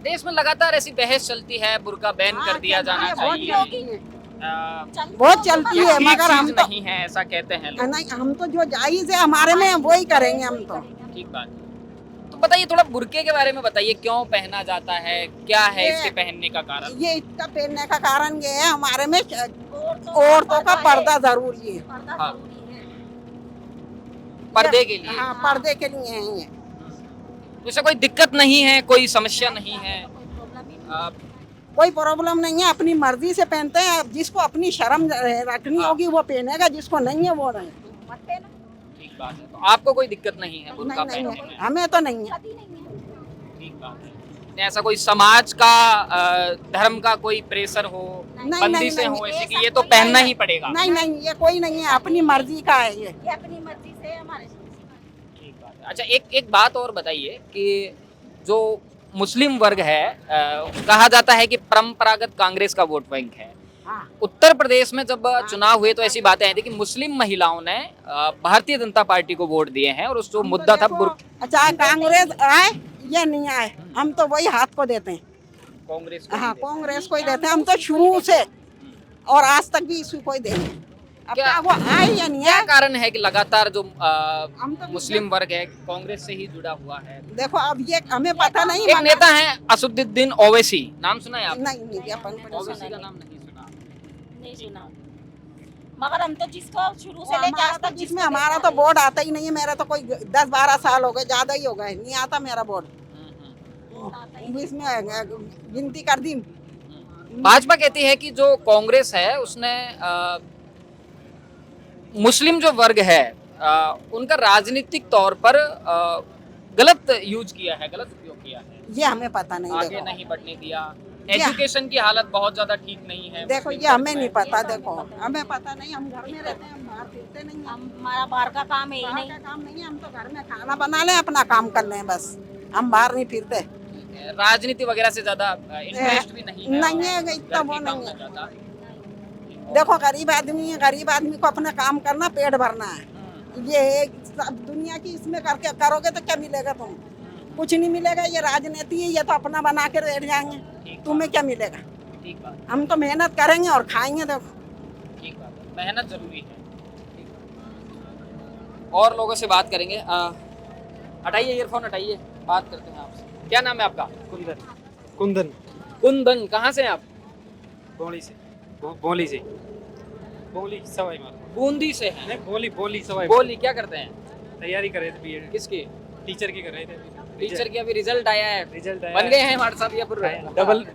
देश में लगातार ऐसी बहस चलती है, बुर्का बैन कर दिया जाना बहुत चाहिए। चलती है। अ, बहुत चलती है, ठीक मगर हम चीज तो नहीं है ऐसा कहते हैं लोग। नहीं, हम तो जो जायज है हमारे में वही करेंगे हम तो। ठीक बात है। तो बताइए, थोड़ा बुर्के के बारे में बताइए, क्यों पहना जाता है, क्या है इसके पहनने का कारण? ये इसका पहनने का कारण ये है, हमारे में औरतों औरतों का पर्दा जरूरी है। पर्दा हाँ। जरूरी है। पर्दे के लिए। हाँ, पर्दे के लिए है ये। जैसे कोई दिक्कत नहीं है, कोई समस्या नहीं है। अ, कोई प्रॉब्लम नहीं है, अपनी मर्जी से पहनते हैं। अब जिसको अपनी शर्म रखनी होगी वो पहनेगा, जिसको नहीं है वो नहीं। मत पहनो। ठीक बात है। तो आपको कोई दिक्कत नहीं है बुर्का नहीं पहनने नहीं, में? हमें तो नहीं है। शादी नहीं है। ठीक बात है। नहीं, ऐसा कोई समाज का धर्म का कोई प्रेशर हो, नहीं, बंदिशें नहीं, हो ऐसे ऐसा कि ये तो कोई पहनना नहीं ही पड़ेगा? नहीं नहीं, ये कोई नहीं है, अपनी मर्जी का है ये। ये अपनी मर्जी से है हमारे। ठीक बात है। अच्छा, एक बात और बताइए कि जो मुस्लिम वर्ग है, कहा जाता है कि परंपरागत कांग्रेस का वोट बैंक है। हाँ। उत्तर प्रदेश में जब चुनाव हुए तो ऐसी बातें आई थी कि मुस्लिम महिलाओं ने भारतीय जनता पार्टी को वोट दिए हैं, और उस जो हम तो मुद्दा था देखो, चाहे कांग्रेस आए या नहीं आए, हम तो वही हाथ को देते हैं। कांग्रेस को हाँ, ही देते हैं। कांग्रेस को ही देते हैं हम तो शुरू से, और आज तक भी इसी को ही देंगे। अब क्या- क्या वो आए या नहीं क्या आए, कारण है कि लगातार जो हम तो मुस्लिम वर्ग है कांग्रेस से ही जुड़ा हुआ है? देखो अब ये हमें पता नहीं। एक मगर- नेता है असदुद्दीन ओवैसी, नाम सुना है आपने? नहीं नहीं, अपन को ओवैसी का नाम नहीं सुना? नहीं सुना। मगर हम तो जिसको शुरू से वो लेके आज हमारा तक तो जिसमें हमारा तो बोर्ड आता ही नहीं है। मेरा तो कोई 10-12 साल हो गए, ज्यादा ही हो गए, नहीं आता मेरा बोर्ड। इसमें गिनती कर दी। भाजपा कहती है कि जो कांग्रेस है उसने मुस्लिम जो वर्ग है उनका राजनीतिक तौर पर गलत यूज किया है, गलत उपयोग किया है, ये हमें पता नहीं। आगे देखो नहीं बढ़ने दिया। एजुकेशन की हालत बहुत ज्यादा ठीक नहीं है देखो, मुस्लिम ये हमें वर्ग नहीं में। पता। देखो हमें पता नहीं, हम घर में रहते हैं, हम बाहर फिरते नहीं हैं। हमारा बाहर का काम है ही बाहर नहीं। का काम नहीं है, हम तो घर में खाना बना लें, अपना काम कर लें बस। हम बाहर नहीं फिरते। राजनीति वगैरह से ज्यादा इंटरेस्ट भी नहीं है। नहीं है, और इतना घर वो के काम नहीं है। में ज्यादा। देखो गरीब आदमी है, गरीब आदमी को अपना काम करना, पेट भरना है। ये सब दुनिया की इसमें करके करोगे तो क्या मिलेगा तुम? कुछ नहीं मिलेगा। ये राजनीति है, ये तो अपना बना के बैठ जाएंगे, तुम्हें क्या मिलेगा? ठीक बात, हम तो मेहनत करेंगे और खाएंगे। देखो ठीक बात है। मेहनत जरूरी है। और लोगों से बात करेंगे। हटाइए ईयरफोन, हटाइए, बात करते हैं आपसे। क्या नाम है आपका? कुंदन कुंदन। कहाँ से हैं आप? बोली से बोली से बोली सवाई मार बूंदी से हैं। नहीं बोली सवाई बोली क्या करते हैं? तैयारी कर रहे थे बीएड किसकी? टीचर की कर रहे थे। टीचर की अभी रिजल्ट आया है, रिजल्ट बन गए हैं हमारे साथ या फिर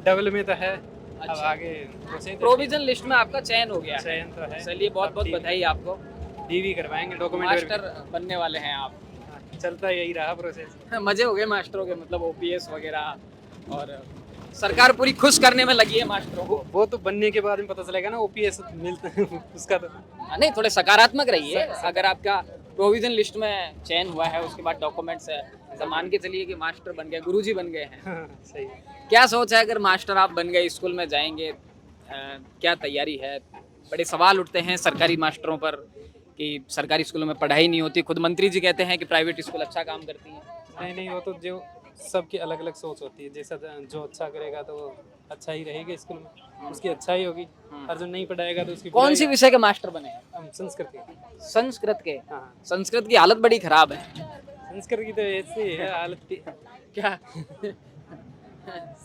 डबल में तो है। अब अच्छा। आगे प्रोसेस प्रोविजन लिस्ट में आपका चयन हो गया है। चयन तो है। चलिए, बहुत बहुत अब बधाई आपको। डीवी करवाएंगे, डॉक्यूमेंट मास्टर बनने वाले हैं आप। चलता यही रहा प्रोसेस। मजे हो गए मास्टरों के, मतलब ओपीएस वगैरह, और सरकार पूरी खुश करने में लगी है मास्टरों को। वो तो बनने के बाद में पता चलेगा ना, ओपीएस मिलता है उसका तो। नहीं, थोड़े सकारात्मक रहिए। अगर आपका प्रोविजन लिस्ट में चयन हुआ है, उसके बाद डॉक्यूमेंट्स है, तो मान के चलिए कि मास्टर बन गए, गुरुजी बन गए हैं। सही। क्या सोच है अगर मास्टर आप बन गए, स्कूल में जाएंगे, क्या तैयारी है? बड़े सवाल उठते हैं सरकारी मास्टरों पर कि सरकारी स्कूलों में पढ़ाई नहीं होती। खुद मंत्री जी कहते हैं कि प्राइवेट स्कूल अच्छा काम करती हैं। नहीं वो तो जो सबकी अलग अलग सोच होती है। जैसा जो अच्छा करेगा तो वो अच्छा ही रहेगा स्कूल में, उसकी अच्छा ही होगी। और जो नहीं पढ़ाएगा तो उसकी कौन सी बुराई- विषय के मास्टर बने हैं? हम संस्कृत के। संस्कृत के। हाँ, संस्कृत की हालत बड़ी खराब है। संस्कृत की तो ऐसी है हालत की। क्या?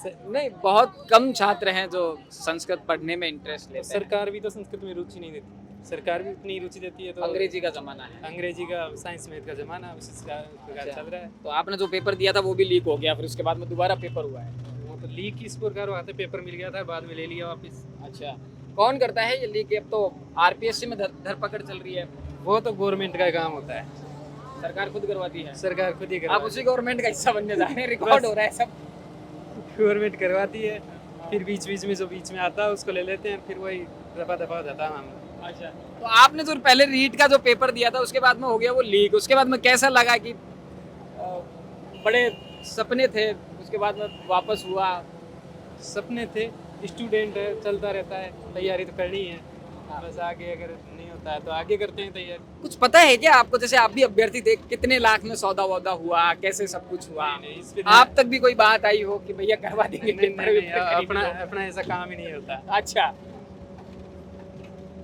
नहीं, बहुत कम छात्र हैं जो संस्कृत पढ़ने में इंटरेस्ट लेते हैं। सरकार भी तो संस्कृत में रुचि नहीं देती। सरकार भी उतनी रुचि देती है तो अंग्रेजी का जमाना है। अंग्रेजी का साइंस मैथ का जमाना उसी प्रकार चल रहा है। तो आपने जो पेपर दिया था वो भी लीक हो गया, फिर उसके बाद में दोबारा पेपर हुआ है। वो तो लीक इस प्रकार हुआ था, पेपर मिल गया था, बाद में ले लिया वापस। अच्छा, कौन करता है ये लीक? अब तो आरपीएससी में धरपकड़ चल रही है। वो तो गवर्नमेंट का काम होता है, सरकार खुद करवाती है। सरकार खुद ही आप करवाती उसी गवर्नमेंट का हिस्सा बनने जा रहे हैं, रिकॉर्ड हो रहा है सब। है। गवर्नमेंट करवाती है, फिर बीच बीच में जो बीच में आता है उसको ले लेते हैं, फिर वही दफा दफा हो जाता है मामला। अच्छा, तो आपने जो पहले रीट का जो पेपर दिया था उसके बाद में हो गया वो लीक, उसके बाद में कैसा लगा कि बड़े सपने थे, उसके बाद में वापस हुआ? सपने थे, स्टूडेंट है, चलता रहता है, तैयारी तो करनी है। बस आगे अगर नहीं होता है तो आगे करते हैं तैयारी। कुछ पता है क्या आपको? जैसे आप भी अभ्यर्थी थे, कितने लाख में सौदा वौदा हुआ, कैसे सब कुछ हुआ? नहीं, इस पे आप तक भी कोई बात आई हो कि भैया करवा देंगे नहीं, पेपर नहीं, वेपर खरीद अपना लो? अपना ऐसा काम ही नहीं होता। अच्छा,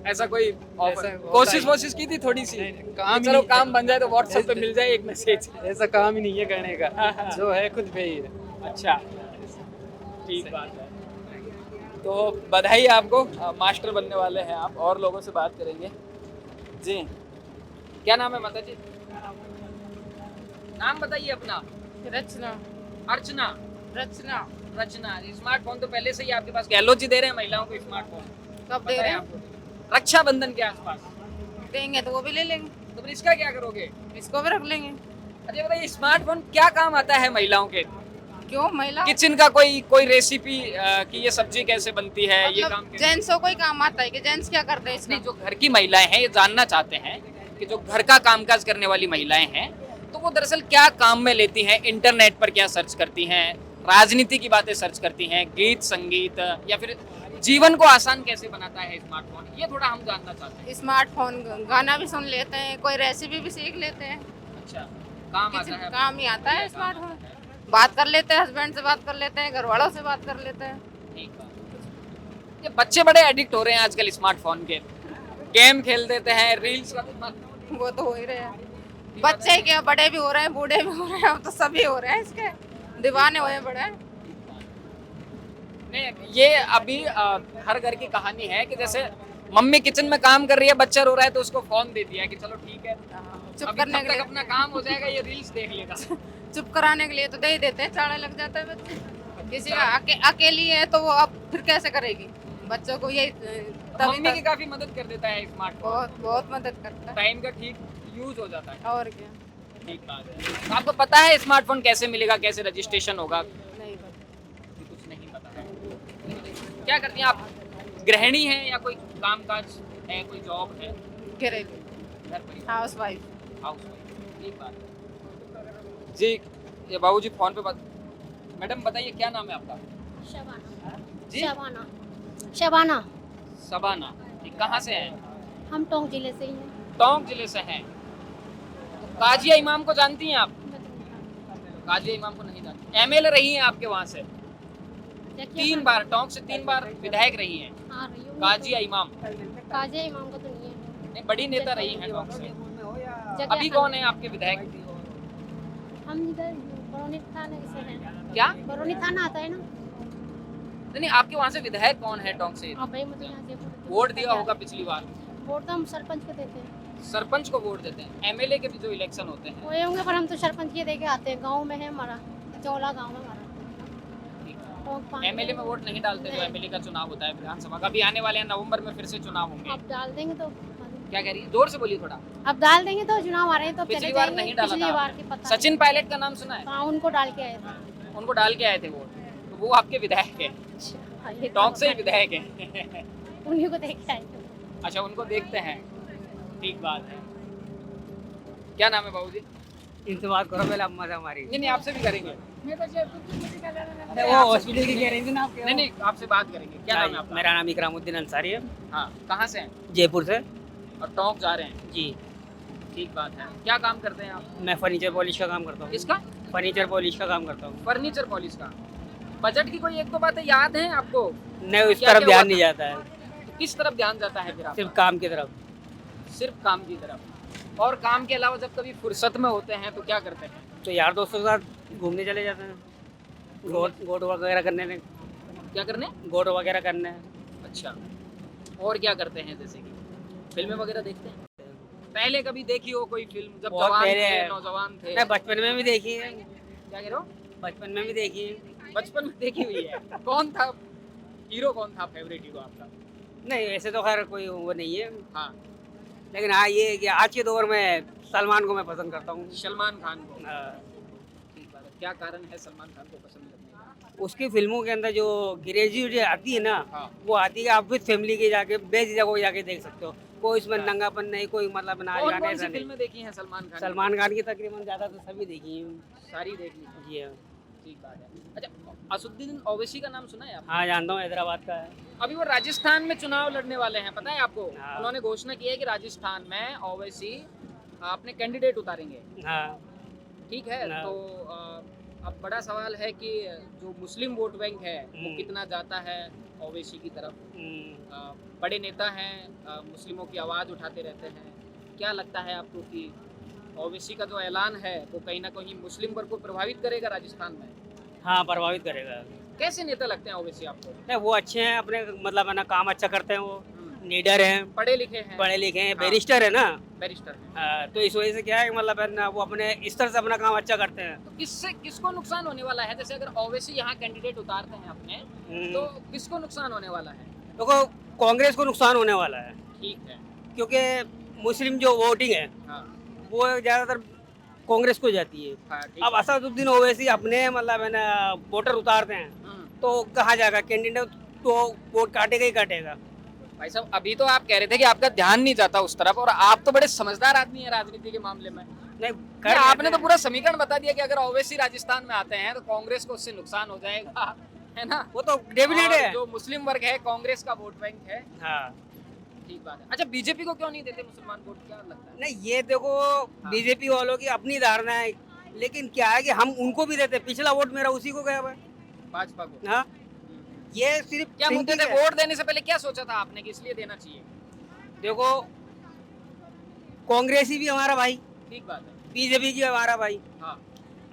ऐसा कोई ऐसा ऑफर होता कोशिश ही- वोशिश की थी थोड़ी सी? नहीं, नहीं, काम ही चलो नहीं- काम बन जाए तो व्हाट्सएप पे मिल जाए एक मैसेज। ऐसा काम ही नहीं है करने हाँ, का, हाँ। जो है खुद पे ही है। अच्छा, ठीक बात है। तो बधाई आपको, मास्टर बनने वाले हैं आप। और लोगों से बात करेंगे जी। क्या नाम है माता जी? नाम बताइए अपना। रचना। अर्चना। रचना। रचना। स्मार्टफोन तो पहले से ही आपके पास, गहलोत जी दे रहे हैं महिलाओं को स्मार्टफोन। कब पता है आपको? रक्षाबंधन के आसपास देंगे तो वो भी ले लेंगे, तो फिर इसका क्या करोगे? इसको भी रख लेंगे। अच्छा बताइए, स्मार्टफोन क्या काम आता है महिलाओं के? क्यों महिला? किचन का कोई रेसिपी कि ये सब्जी कैसे बनती है, ये काम कैसे? जेंट्सों को ही काम आता है कि जेंट्स क्या करते हैं नहीं, इसमें? जो घर की महिलाएं हैं ये जानना चाहते हैं कि जो घर का कामकाज करने वाली महिलाएं हैं तो वो दरअसल क्या काम में लेती हैं, इंटरनेट पर क्या सर्च करती हैं, राजनीति की बातें सर्च करती हैं, गीत संगीत, या फिर जीवन को आसान कैसे बनाता है स्मार्टफोन, ये थोड़ा हम जानना चाहते हैं। स्मार्टफोन गाना भी सुन लेते हैं, कोई रेसिपी भी सीख लेते हैं। अच्छा, काम आता किचन है? काम ही आता है स्मार्टफोन। बात कर लेते हैं, हस्बैंड से बात कर लेते हैं, घर वालों से बात कर लेते हैं। ठीक है। ये बच्चे बड़े एडिक्ट हो रहे हैं आजकल स्मार्टफोन के, गेम खेल देते हैं, रील्स का। वो तो हो ही रहे हैं, बच्चे क्या बड़े भी हो रहे हैं, बूढ़े भी हो रहे हैं, अब तो सभी हो रहे हैं इसके, दीवाने हुए बड़े। नहीं, ये अभी हर घर की कहानी है कि जैसे मम्मी किचन में काम कर रही है, बच्चा रो रहा है तो उसको फोन दे दिया कि चलो ठीक है, चुप अभी करने तब के तक लिए, अपना काम हो जाएगा, ये रील्स देख लेगा। चुप कराने के लिए तो दे ही देते हैं, चाड़े लग जाता है बच्चे। किसी का अकेली है तो वो अब फिर कैसे करेगी बच्चों को? ये मम्मी की काफी मदद कर देता है स्मार्टफोन, बहुत बहुत मदद करता है। टाइम का ठीक यूज हो जाता है। और क्या? ठीक बात है। तो आपको पता है स्मार्टफोन कैसे मिलेगा, कैसे रजिस्ट्रेशन होगा? नहीं पता। कुछ नहीं पता है। क्या करती हैं आप? गृहिणी हैं या कोई कामकाज है, कोई जॉब है? घरेलू घर पर ही? House wife. हाउसवाइफ। ठीक बात है जी। ये बाबूजी फोन पे बात। मैडम बताइए क्या नाम है आपका? शबाना। जी? शबाना। शबाना। सबाना। ठीक, कहाँ से हैं? हम टोंक जिले से ही हैं। टोंक जिले से हैं। काजिया इमाम को जानती हैं आप? काजिया इमाम को नहीं जानती। एमएलए रही हैं आपके वहाँ से? 3 बार, टोंक से 3 बार विधायक रही हैं। हाँ, रही हूँ। काजिया इमाम। काजिया इमाम को तो नहीं है। नहीं, बड़ी नेता रही हैं टोंक से। जगह अभी कौन है आपके विधायक? हम इधर बरौनी थाना से हैं। क्या? बरौनी थाना आता है ना। नहीं, आपके वहाँ से विधायक कौन है टोंक से? हाँ भाई, मुझे यहाँ से वोट दिया होगा पिछली बार। वोट तो हम सरपंच को देते हैं। सरपंच को वोट देते हैं। एमएलए के भी जो इलेक्शन होते हैं। हुए होंगे पर हम तो सरपंच के दे के आते हैं। गाँव में है हमारा, चौला गाँव है हमारा। टोंक पानी- एमएलए में वोट नहीं डालते? जो एमएलए का चुनाव होता है विधानसभा का, अभी आने वाले हैं नवंबर में, फिर से चुनाव होंगे। अब डाल देंगे तो क्या कह रही है? जोर से बोलिए थोड़ा। अब डाल देंगे तो चुनाव आ रहे हैं तो पिछली चले बार जाएंगे। नहीं डाला पिछली था। बार की पता सचिन पायलट का नाम सुना है? हाँ, उनको डाल के आए थे। उनको डाल के आए थे वोट, तो वो आपके विधायक है। हाँ, ये तो टोंक से ही पता विधायक है। है। उन्हीं को देख के आए थे। अच्छा, उनको देखते हैं। ठीक बात है। क्या नाम है बाबूजी? इनसे बात करो पहले, अम्मा से हमारी। नहीं, आपसे भी करेंगे। वो हॉस्पिटल की कह रही थी ना आपके। नहीं, आपसे बात करेंगे। क्या नाम है आपका? मेरा नाम इकरामुद्दीन अंसारी है। हाँ, कहाँ से हैं? जयपुर से। और टोंक जा रहे हैं? जी। ठीक बात है। क्या काम करते हैं आप? मैं फर्नीचर पॉलिश का काम करता हूँ। किसका? फर्नीचर पॉलिश का काम करता हूँ। फर्नीचर पॉलिश का। बजट की कोई एक दो बातें याद हैं आपको? नहीं, उस क्या तरफ क्या ध्यान हुआ नहीं था? जाता है, तो किस तरफ ध्यान जाता है फिर आप? सिर्फ काम की तरफ। सिर्फ काम की तरफ। और काम के अलावा जब कभी फुर्सत में होते हैं तो क्या करते हैं? तो यार दोस्तों के साथ घूमने चले जाते हैं, गोट वगैरह करने में, क्या करने? गोट वगैरह करने। अच्छा। और क्या करते हैं, जैसे कि फिल्में वगैरह देखते हैं? पहले कभी देखी हो कोई फिल्म जब बहुत जवान पहले थे, है। नौजवान थे? मैं बचपन में भी देखी है, क्या कह रहे हो? बचपन में भी देखी है। बचपन में देखी हुई है। कौन था हीरो, कौन था फेवरेट हीरो आपका? नहीं, ऐसे तो खैर कोई वो नहीं है, हाँ, लेकिन हाँ ये है कि आज के दौर में सलमान को मैं पसंद करता हूँ। सलमान खान को। हाँ, ठीक बात है। क्या कारण है सलमान खान को पसंद करने का? उसकी फिल्मों के अंदर जो ग्रेजुएट आती है ना, हाँ। वो आती है, आप विद फैमिली के जाके बेझिझक हो जाके देख सकते हो, कोई इसमें नंगापन नहीं, कोई मतलब नाच कौन गाने कौन ऐसा सी नहीं। फिल्में देखी हैं सलमान खान की? सलमान खान की तकरीबन ज़्यादा तो सभी देखी हैं। सारी देख ली। जी हाँ। ठीक बात है। अच्छा, असुद्दीन ओवैसी का नाम सुना है आपने? हाँ जानता हूँ, हैदराबाद का है। अभी वो राजस्थान में चुनाव लड़ने वाले हैं, पता है आपको? हाँ। उन्होंने घोषणा की है कि राजस्थान में ओवैसी अपने कैंडिडेट उतारेंगे। हाँ ठीक है। हाँ। तो अब बड़ा सवाल है कि जो मुस्लिम वोट बैंक है वो कितना जाता है ओवैसी की तरफ। बड़े नेता हैं, मुस्लिमों की आवाज़ उठाते रहते हैं। क्या लगता है आपको कि ओवैसी का जो ऐलान है वो कहीं ना कहीं मुस्लिम वर्ग को प्रभावित करेगा राजस्थान में? हाँ, प्रभावित करेगा। कैसे नेता लगते हैं ओवैसी आपको? नहीं, वो अच्छे हैं, अपने मतलब है ना, काम अच्छा करते हैं, वो लीडर हैं, पढ़े लिखे हैं? पढ़े लिखे हैं, हाँ। बैरिस्टर है ना। बैरिस्टर हैं। हाँ, तो इस वजह से क्या है कि मतलब है ना, वो अपने स्तर से अपना काम अच्छा करते हैं। तो किसको नुकसान होने वाला है? जैसे अगर ओवैसी यहाँ कैंडिडेट उतारते हैं अपने, तो किसको नुकसान होने वाला है? देखो, कांग्रेस को नुकसान होने वाला है, ठीक है। क्योंकि मुस्लिम जो वोटिंग है हाँ, वो ज़्यादातर कांग्रेस को जाती है। हाँ, ठीक अब असदुद्दीन ओवैसी अपने मतलब है ना वोटर उतारते हैं, तो कहाँ जाएगा कैंडिडेट, तो वोट काटेगा ही काटेगा। भाई साहब, अभी तो आप कह रहे थे कि आपका ध्यान नहीं जाता उस तरफ, और आप तो बड़े समझदार आदमी हैं राजनीति के मामले में। नहीं, नहीं, आपने तो पूरा समीकरण बता दिया कि अगर ओवैसी राजस्थान में आते हैं तो कांग्रेस को उससे नुकसान हो जाएगा, है ना? वो तो डेफिनेट और है। जो मुस्लिम वर्ग है, कांग्रेस का वोट बैंक है। हाँ, ठीक बात है। अच्छा, बीजेपी को क्यों नहीं देते मुसलमान वोट, क्या लगता है? नहीं ये देखो, बीजेपी वालों की अपनी धारणा है, लेकिन क्या है कि हम उनको भी देते, पिछला वोट मेरा उसी को गया हुआ है। भाजपा को? हाँ, ये सिर्फ क्या मुद्दे थे? वोट देने से पहले क्या सोचा था आपने कि इसलिए देना चाहिए? देखो, कांग्रेसी भी हमारा भाई, ठीक बात है। बीजेपी भी हमारा भाई। हाँ,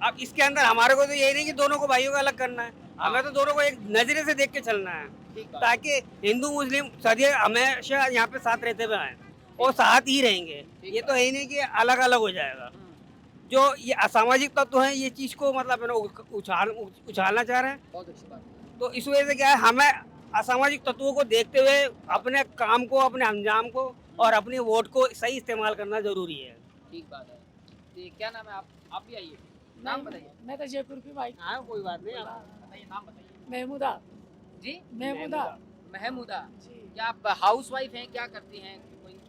अब इसके अंदर हमारे को तो यही नहीं कि दोनों को भाइयों का अलग करना है, हमें तो दोनों को एक नजरे से देख के चलना है, ठीक बात। ताकि हिंदू मुस्लिम सदी हमेशा यहाँ पे साथ रहते हुए आए और साथ ही रहेंगे। ये तो है ही नहीं कि अलग अलग हो जाएगा। जो ये असामाजिक तत्व हैं, ये चीज को मतलब है ना उछालना चाह रहे हैं। बहुत अच्छी बात है। तो इस वजह से क्या है, हमें असामाजिक तत्वों को देखते हुए अपने काम को, अपने अंजाम को और अपने वोट को सही इस्तेमाल करना जरूरी है। ठीक बात है। तो क्या नाम है आप भी आइए, नाम बताइए। मैं तो जयपुर की भाई। हाँ, कोई बात नहीं। बताइए, नाम बताइए। महमूदा जी? महमूदा महमूदा। जी। क्या आप हाउस वाइफ हैं, क्या करती हैं कोई?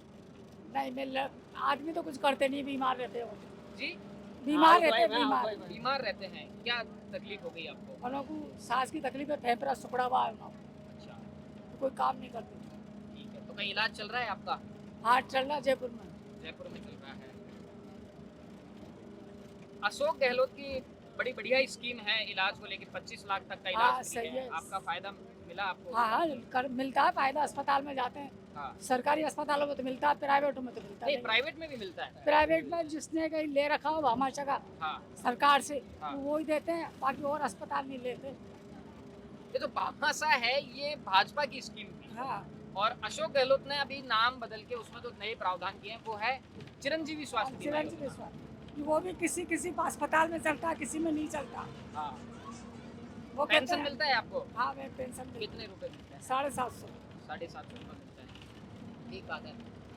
नहीं, मैं आदमी तो कुछ करते नहीं, बीमार रहते हो। जी? बीमार रहते बीमार। बीमार रहते हैं। क्या तकलीफ हो गई आपको? उन लोगों को सांस की तकलीफ है, फेफड़ा सुखड़ा हुआ है, अच्छा, कोई काम नहीं करते। ठीक है। तो कहीं इलाज चल रहा है आपका? हाथ चल रहा जयपुर में। जयपुर में चल रहा है। अशोक गहलोत की बड़ी बढ़िया स्कीम है इलाज को लेकर, 25 लाख तक का इलाज सही फ्री है। है। आपका फायदा मिला आपको? हाँ, मिलता है फायदा। अस्पताल में जाते हैं, हाँ। सरकारी अस्पतालों में तो मिलता है, प्राइवेटों में तो मिलता नहीं, नहीं। प्राइवेट में भी मिलता है। प्राइवेट में जिसने कहीं ले रखा हो हमारे जगह हाँ, सरकार से, हाँ। वो ही देते हैं, बाकी और अस्पताल नहीं लेते। ये जो भामाशाह है ये भाजपा की स्कीम थी। हाँ, और अशोक गहलोत ने अभी नाम बदल के उसमें जो नए प्रावधान किए हैं वो है चिरंजीवी स्वास्थ्य बीमा चिरंजीवी योजना। स्वास्थ्य, वो भी किसी किसी अस्पताल में चलता है, किसी में नहीं चलता। हाँ। वो कहते पेंशन हैं- मिलता है आपको? हाँ, मैं पेंशन मिलती कितने रुपए मिलते हैं? 750। 750 रुपये मिलता है। ठीक बात है।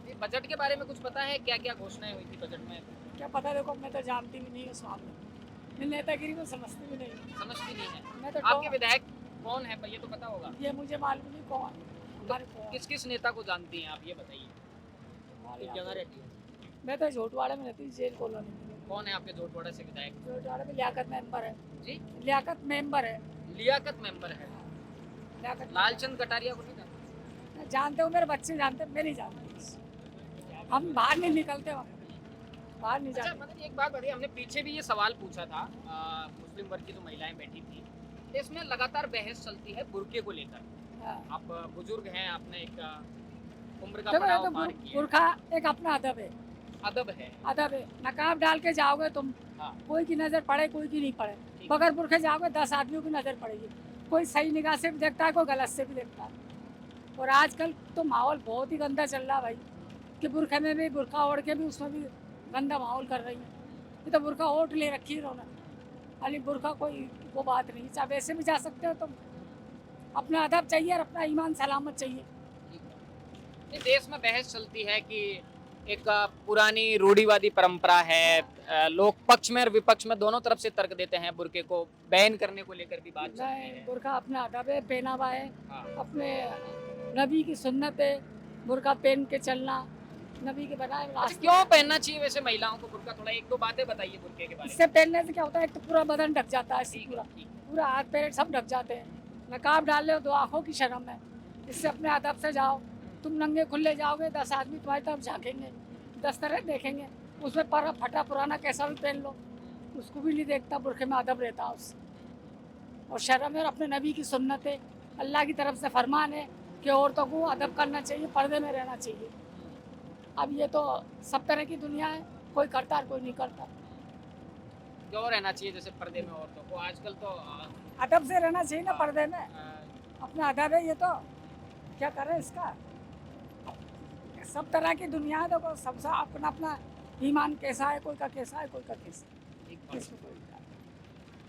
ये बजट के बारे में कुछ पता है, क्या क्या घोषणाएं हुई थी बजट में? क्या पता, देखो मैं तो जानती भी नहीं उस मामले में, मैं नेतागिरी में समझती भी नहीं। समझती नहीं है। मैं तो आपके विधायक कौन है ये तो पता होगा? ये मुझे मालूम नहीं कौन हमारे कौन। किस किस नेता को जानती हैं आप, ये बताइए। हमारे किस यहाँ जगह रहती है? मैं तो झोटवाड़े में रहती हूँ, जेल कॉलोनी में। कौन है आपके जोटवाड़ा से विधायक? झोटवाड़े में लियाकत मेंबर है। जी? लियाकत मेंबर है। लियाकत मेंबर है। लियाकत लालचंद कटारिया को नहीं जानते? मैं जानते हो, मेरे बच्चे जानते, मैं नहीं जानती। हम बाहर नहीं निकलते वहाँ। बाहर नहीं अच्छा जाते। मगर एक बात बताइए, हमने पीछे भी ये सवाल पूछा था मुस्लिम वर्ग की जो महिलाएं बैठी थी, इसमें लगातार बहस चलती है बुर्के को लेकर। हाँ। आप बुजुर्ग हैं, आपने एक उम्र का देखो ये पड़ाव तो पार किया है। बुर्खा एक अपना अदब है, अदब है। अदब है। नकाब डाल के जाओगे तुम, हाँ। कोई की नजर पड़े कोई की नहीं पड़े, ठीक। बगैर बुरखे जाओगे 10 आदमियों की नजर पड़ेगी। कोई सही निगाह से भी देखता है, कोई गलत से भी देखता है। और आजकल तो माहौल बहुत ही गंदा चल रहा है भाई, कि बुरखे में भी बुरखा ओढ़ के भी उसमें भी गंदा माहौल कर रही है। ये तो बुरखा ओढ़ ले रखी है इन्होंने, अली बुरखा कोई वो बात नहीं। चाहे वैसे भी जा सकते हो तुम, अपना अदब चाहिए और अपना ईमान सलामत चाहिए। ये देश में बहस चलती है कि एक पुरानी रूढ़िवादी परंपरा है, लोग पक्ष में और विपक्ष में दोनों तरफ से तर्क देते हैं, बुर्के को बैन करने को लेकर भी बात चलती नहीं, है। बुरखा अपना अदब है, पहनावा है, हाँ। अपने नबी की सुन्नत है, बुरखा पहन के चलना नबी के बनाए हुए अच्छा, रास्ते। क्यों पहनना चाहिए वैसे महिलाओं को बुर्का? थोड़ा एक दो बातें बताइए बुर्के के बारे में। इससे पहनने से क्या होता है, एक तो पूरा बदन ढक जाता है, इससे ठीक पूरा है, ठीक। पूरा हाथ पैर सब ढक जाते हैं। नकाब डाल लो, 2 आँखों की शर्म है, इससे अपने अदब से जाओ। तुम नंगे खुले जाओगे, 10 आदमी तुम्हारी तरफ झाँकेंगे, 10 तरह देखेंगे। उसमें पर फटा पुराना कैसा भी पहन लो, उसको भी नहीं देखता, बुरखे में अदब रहता है उससे। और शर्म है, और अपने नबी की सुन्नत है, अल्लाह की तरफ से फरमान है कि औरतों को अदब करना चाहिए, पर्दे में रहना चाहिए। अब ये तो सब तरह की दुनिया है, कोई करता है कोई नहीं करता। क्यों रहना चाहिए जैसे पर्दे में औरतों को? आजकल तो अदब से रहना चाहिए ना पर्दे में, अपना अदब है। ये तो क्या करें इसका, सब तरह की दुनिया है, देखो सबसे अपना अपना ईमान कैसा है, कोई का कैसा है, कोई का कैसा है, इसमें कोई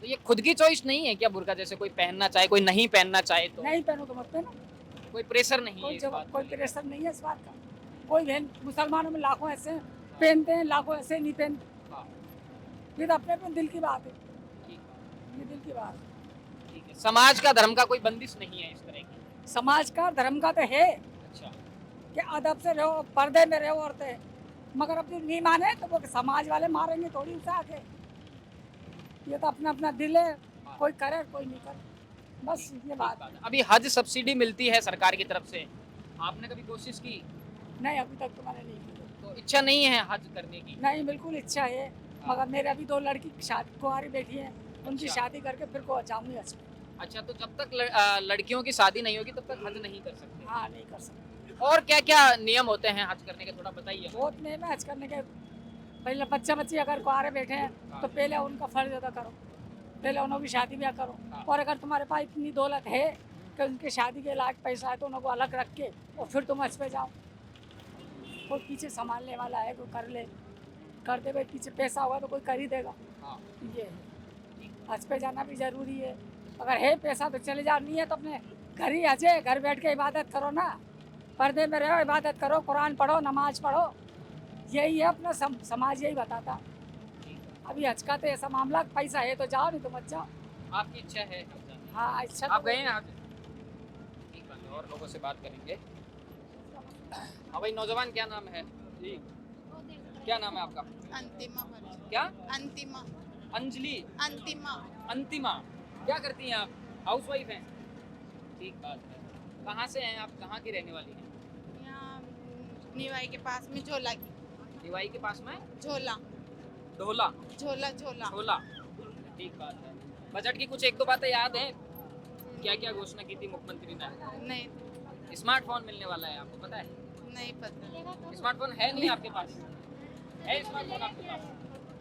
तो ये खुद की चॉइस नहीं है क्या बुर्का? जैसे कोई पहनना चाहे, कोई नहीं पहनना चाहे तो नहीं पहनो तो मत पहनो, कोई प्रेशर नहीं है कोई इस बात कोई को लेकर। प्रेशर नहीं है इस बात का। कोई बहन मुसलमानों में लाखों ऐसे पहनते हैं, लाखों ऐसे नहीं पहनते। हाँ। ये तो अपने अपने दिल की बात है, ठीक ये दिल की बात है। ठीक है। समाज का धर्म का कोई बंदिश नहीं है इस तरह की? समाज का धर्म का तो है अच्छा। कि अदब से रहो, पर्दे में रहो औरतें, मगर अब जो नहीं माने तो वो समाज वाले मारेंगे थोड़ी उसे आके। ये तो अपना अपना दिल है, कोई करे कोई नहीं करे, बस ये बात है। अभी हज सब्सिडी मिलती है सरकार की तरफ से, आपने कभी कोशिश की? नहीं, अभी तक तो मैंने नहीं की। तो इच्छा नहीं है हज करने की? नहीं, बिल्कुल इच्छा है, मगर मेरे अभी 2 लड़की शादी कुंवारी बैठी है, उनकी अच्छा। शादी करके फिर को जाऊंगी हज पे। अच्छा, तो जब तक लड़कियों की शादी नहीं होगी तब तक हज नहीं कर सकते? हाँ, नहीं कर सकते। और क्या क्या नियम होते हैं हज करने के, थोड़ा बताइए। बहुत नियम है हज करने के। पहले बच्चा बच्ची अगर कुंवारे बैठे हैं तो पहले उनका फर्ज अदा करो, पहले उन्होंने शादी ब्याह करो। और अगर तुम्हारे पास इतनी दौलत है कि उनके शादी के लायक पैसा है तो उनको अलग रख के और फिर तुम हज पे जाओ। कोई पीछे संभालने वाला है, कोई कर ले, कर दे भाई, पीछे पैसा होगा तो कोई कर ही देगा। ये है, हज पे जाना भी जरूरी है। अगर है पैसा तो चले जाओ, नहीं है तो अपने घर ही हजे, घर बैठ के इबादत करो ना, पर्दे में रहो, इबादत करो, कुरान पढ़ो, नमाज पढ़ो। यही है अपना समाज यही बताता। अभी हज का तो ऐसा मामला, पैसा है तो जाओ, नहीं तो मत जाओ। आपकी इच्छा है हज जाने की? हाँ, इच्छा आप तो गए हैं हज? ठीक है, और लोगों से बात करेंगे। हाँ भाई, नौजवान क्या नाम है जी? क्या नाम है आपका? अंतिमा। क्या? अंतिमा। अंजलि? अंतिमा। अंतिमा। क्या करती हैं आप? हाउस वाइफ हैं? ठीक बात है। कहाँ से हैं आप, कहाँ की रहने वाली हैं? यहाँ निवाई के पास में झोला की। निवाई के पास में झोला ढोला? झोला झोला। झोला। ठीक बात है। बजट की कुछ एक दो बातें याद हैं? क्या क्या घोषणा की थी मुख्यमंत्री ने? नहीं, स्मार्टफोन मिलने वाला है, आपको पता है? नहीं पता। स्मार्टफोन है नहीं आपके पास? है स्मार्टफोन आपके पास?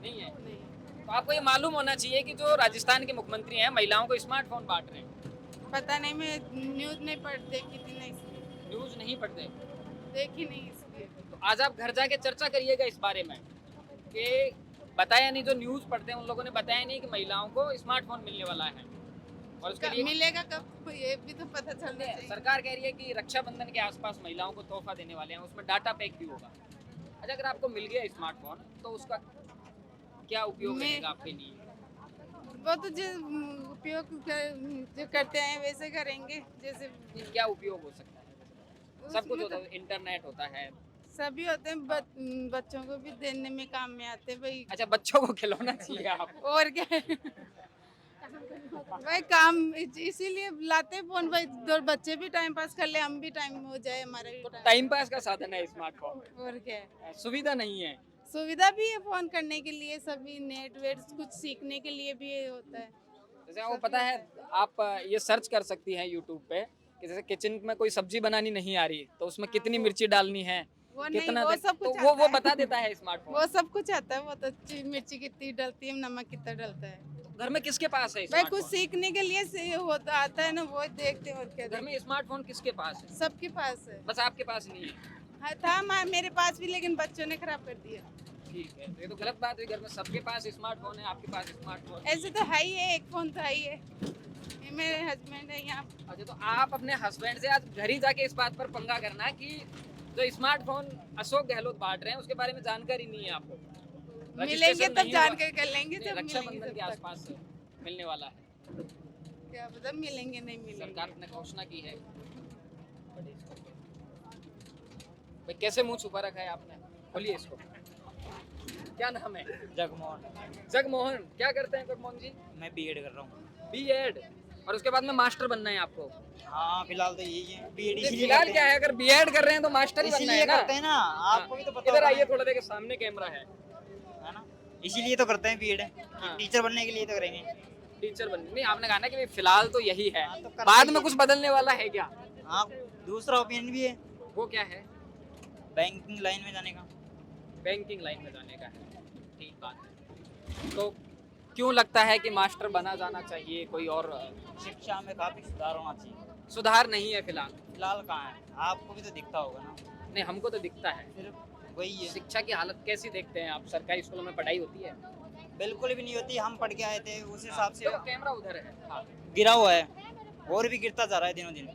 नहीं है? तो आपको ये मालूम होना चाहिए कि जो राजस्थान के मुख्यमंत्री हैं महिलाओं को स्मार्टफोन बांट रहे हैं। पता नहीं, मैं न्यूज़ नहीं देखी थी, नहीं न्यूज़ नहीं पढ़ते? देखी नहीं इसलिए। तो आज आप घर जाके चर्चा करिएगा इस बारे में कि बताया नहीं, जो न्यूज़ पढ़ते हैं उन लोगों ने बताया नहीं कि महिलाओं को स्मार्टफोन मिलने वाला है। और उसके लिए मिलेगा कब, ये भी तो पता चलना चाहिए। सरकार कह रही है कि रक्षाबंधन के आसपास महिलाओं को तोहफा देने वाले हैं, उसमें डाटा पैक भी होगा। अच्छा, अगर आपको मिल गया स्मार्टफोन तो उसका क्या उपयोग रहेगा आपके लिए? वो तो जो उपयोग जो करते हैं वैसे करेंगे, जैसे क्या उपयोग हो सकता है? सब कुछ होता है, इंटरनेट होता है, सभी होते हैं, बच्चों को भी देने में काम में आते हैं भाई। अच्छा, बच्चों को खिलौना चाहिए आप? और क्या है? भाई काम इसीलिए लाते हैं फोन भाई, दो बच्चे भी टाइम पास कर ले, हम भी टाइम हो जाए, हमारा भी टाइम पास का साधन है स्मार्टफोन, और क्या है? सुविधा नहीं है। सुविधा भी है फोन करने के लिए, सभी नेट वेट कुछ सीखने के लिए भी होता है। जैसे आपको पता है आप ये सर्च कर सकती हैं यूट्यूब पे कि जैसे किचन में कोई सब्जी बनानी नहीं आ रही तो उसमें कितनी मिर्ची डालनी है, वो नहीं, कितना वो सब तो कुछ वो आता है। बता देता है स्मार्टफोन। वो सब कुछ आता है, वो तो मिर्ची कितनी डलती है, नमक कितना डलता है। घर में किसके पास है भाई कुछ स्मार्टफोन? सीखने के लिए से होता आता है ना, वो देखते हैं और क्या घर में स्मार्टफोन किसके पास है? सबके पास है। बस आपके पास नहीं है। हाँ, था मेरे पास भी, लेकिन बच्चों ने खराब कर दिया। ठीक है, ये तो गलत बात है। घर में सबके पास स्मार्टफोन है, आपके पास स्मार्टफोन ऐसे तो है ही है, एक फोन था ही है। ये मेरे हस्बैंड है यहाँ। अच्छा, तो आप अपने हस्बैंड से आज घर ही जाके इस बात पर पंगा करना कि जो स्मार्टफोन अशोक गहलोत बांट रहे हैं उसके बारे में जानकारी नहीं है आपको। मिलेंगे रजिस्ट्रेशन तब नहीं हुआ। जानकारी कर लेंगे, जब मिलेंगे रक्षाबंधन तब के तक। आसपास मिलने वाला है। क्या पता मिलेंगे नहीं मिलेंगे। सरकार ने घोषणा की है। भाई कैसे मुंह छुपा रखा है आपने? खोलिए इसको। क्या नाम है? जगमोहन। जगमोहन। क्या करते हैं जगमोहन जी? मैं बीएड कर रहा हूँ। बीएड, और उसके बाद में मास्टर बनना है आपको? हाँ फिलहाल तो यही है, बीएड ये फिलहाल क्या है, अगर बीएड कर रहे हैं तो मास्टर ही बनना है इसीलिए ना? करते हैं ना, आपको भी तो पता इधर होगा आइए थोड़ा, देखिए सामने कैमरा है ना, इसीलिए तो करते हैं बीएड। हाँ। टीचर बनने के लिए तो करेंगे। टीचर बनने नहीं, आपने कहा ना कि भाई फिलहाल तो यही है, हाँ, तो करना बाद ही में है। कुछ बदलने वाला है क्या? हाँ, दूसरा ओपिनियन भी है, वो क्या है? बैंकिंग लाइन में जाने का। बैंकिंग लाइन में जाने का है। ठीक बात है। तो क्यों लगता है कि मास्टर बना जाना चाहिए? कोई और शिक्षा में काफी सुधार होना चाहिए। सुधार नहीं है फिलहाल? फिलहाल कहाँ है, आपको भी तो दिखता होगा ना। नहीं, हमको तो दिखता है। सिर्फ वही है, शिक्षा की हालत कैसी देखते हैं आप? सरकारी स्कूलों में पढ़ाई होती है? बिल्कुल भी नहीं होती। हम पढ़ के आए थे, उस हिसाब से तो कैमरा उधर है। हाँ। गिरा हुआ है और भी गिरता जा रहा है दिनों दिन।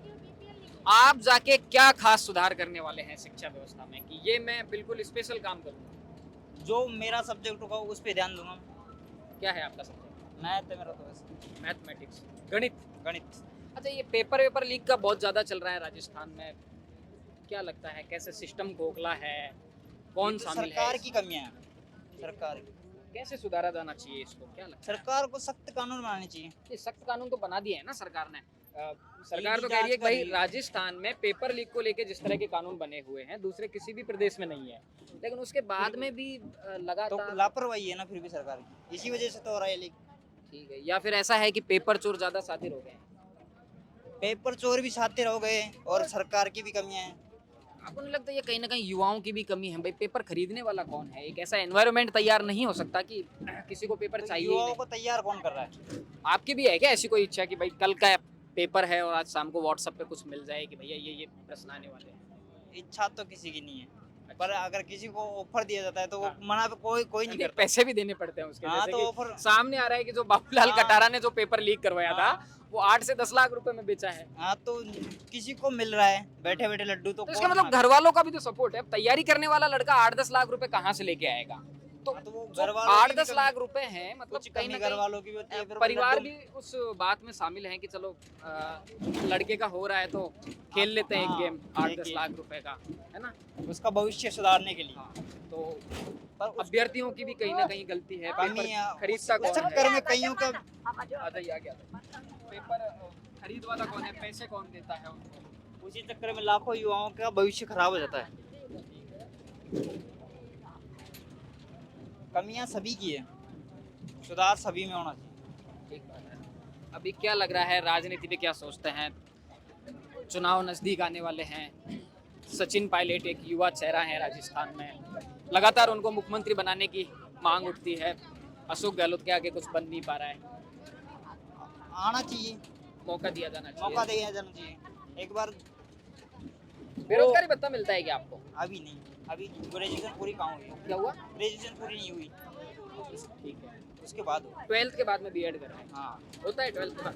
आप जाके क्या खास सुधार करने वाले हैं शिक्षा व्यवस्था में कि ये मैं बिल्कुल स्पेशल काम करूँगा? जो मेरा सब्जेक्ट होगा उस पर ध्यान दूंगा। क्या है आपका सब्जेक्ट? मैथ है मेरा तो वैसे। मैथमेटिक्स, गणित। गणित। अच्छा, ये पेपर लीक का बहुत ज़्यादा चल रहा है राजस्थान में, क्या लगता है कैसे सिस्टम खोखला है? कौन ये तो शामिल है? सरकार की कमियां हैं, सरकार की। कैसे सुधारा जाना चाहिए इसको, क्या लगता है? सरकार को सख्त कानून बनाने चाहिए। ये सख्त कानून तो बना दिए है ना सरकार ने। सरकार भी तो कह रही है कि जांच भाई कर रही है। राजस्थान में पेपर लीक को लेके जिस तरह के कानून बने हुए हैं दूसरे किसी भी प्रदेश में नहीं है, लेकिन उसके बाद में भी तो लगातार लापरवाही है ना फिर भी सरकार की, इसी वजह से तो हो रहा है लीक। ठीक है। या फिर ऐसा है कि पेपर चोर ज्यादा शातिर हो गए हैं? पेपर चोर भी शातिर हो गए और सरकार की भी कमियां हैं। आपको नहीं लगता ये कहीं ना कहीं युवाओं की भी कमी है? भाई पेपर खरीदने वाला कौन है? एक ऐसा एनवायरनमेंट तैयार नहीं हो सकता कि किसी को पेपर तो चाहिए ही युवाओं नहीं? को तैयार कौन कर रहा है? आपकी भी है क्या ऐसी कोई इच्छा कि भाई कल का पेपर है और आज शाम को व्हाट्सएप पे कुछ मिल जाए कि भैया ये प्रश्न आने वाले हैं? इच्छा तो किसी की नहीं है, पर अगर किसी को ऑफर दिया जाता है तो वो मना पे कोई नहीं करता। पैसे भी देने पड़ते हैं उसके। हाँ, जैसे तो कि ऑफर सामने आ रहा है कि जो बाबूलाल हाँ। कटारा ने जो पेपर लीक करवाया हाँ। था वो 8 से 10 लाख रुपए में बेचा है। हाँ, तो किसी को मिल रहा है बैठे बैठे लड्डू, तो तो इसका कौन मतलब मारे? घर वालों का भी तो सपोर्ट है। तैयारी करने वाला लड़का 8-10 लाख रुपए कहाँ से लेके आएगा? तो हाँ, तो वो जो घर वालों की भी 8-10 कमी- लाख रुपए हैं, मतलब कुछ कहीं ना कमी घर कहीं वालों की भी होती है, फिर परिवार लड्डू- भी उस बात में शामिल है कि चलो लड़के का हो रहा है तो खेल लेते हैं एक हाँ, गेम 8-10 एक लाख रुपए का, है ना? उसका भविष्य सुधारने के लिए। हाँ, तो पर उस अभ्यर्थियों की भी कहीं ना कहीं गलती है। पेपर कमियां खरीदता उस कौन चक्कर है? में कईयों का आ गया। पेपर खरीद वाला कौन है? पैसे कौन देता है उनको? उसी चक्कर में लाखों युवाओं का भविष्य खराब हो जाता है। कमियां सभी की है, सुधार सभी में होना चाहिए। ठीक बात है। अभी क्या लग रहा है राजनीति पे क्या सोचते हैं? चुनाव नजदीक आने वाले हैं। सचिन पायलट एक युवा चेहरा है राजस्थान में, लगातार उनको मुख्यमंत्री बनाने की मांग उठती है। अशोक गहलोत के आगे कुछ बन नहीं पा रहा है। आना चाहिए, मौका दिया जाना चाहिए। मौका दिया जाना चाहिए एक बार। बेरोजगारी भत्ता मिलता है क्या आपको? अभी नहीं, अभी ग्रेजुएशन पूरी कहाँ हुई? क्या हुआ? ग्रेजुएशन पूरी नहीं हुई, ठीक है। उसके बाद हुआ। 12th के बाद में बीएड कर रहे हैं? हाँ, होता है 12th के बाद?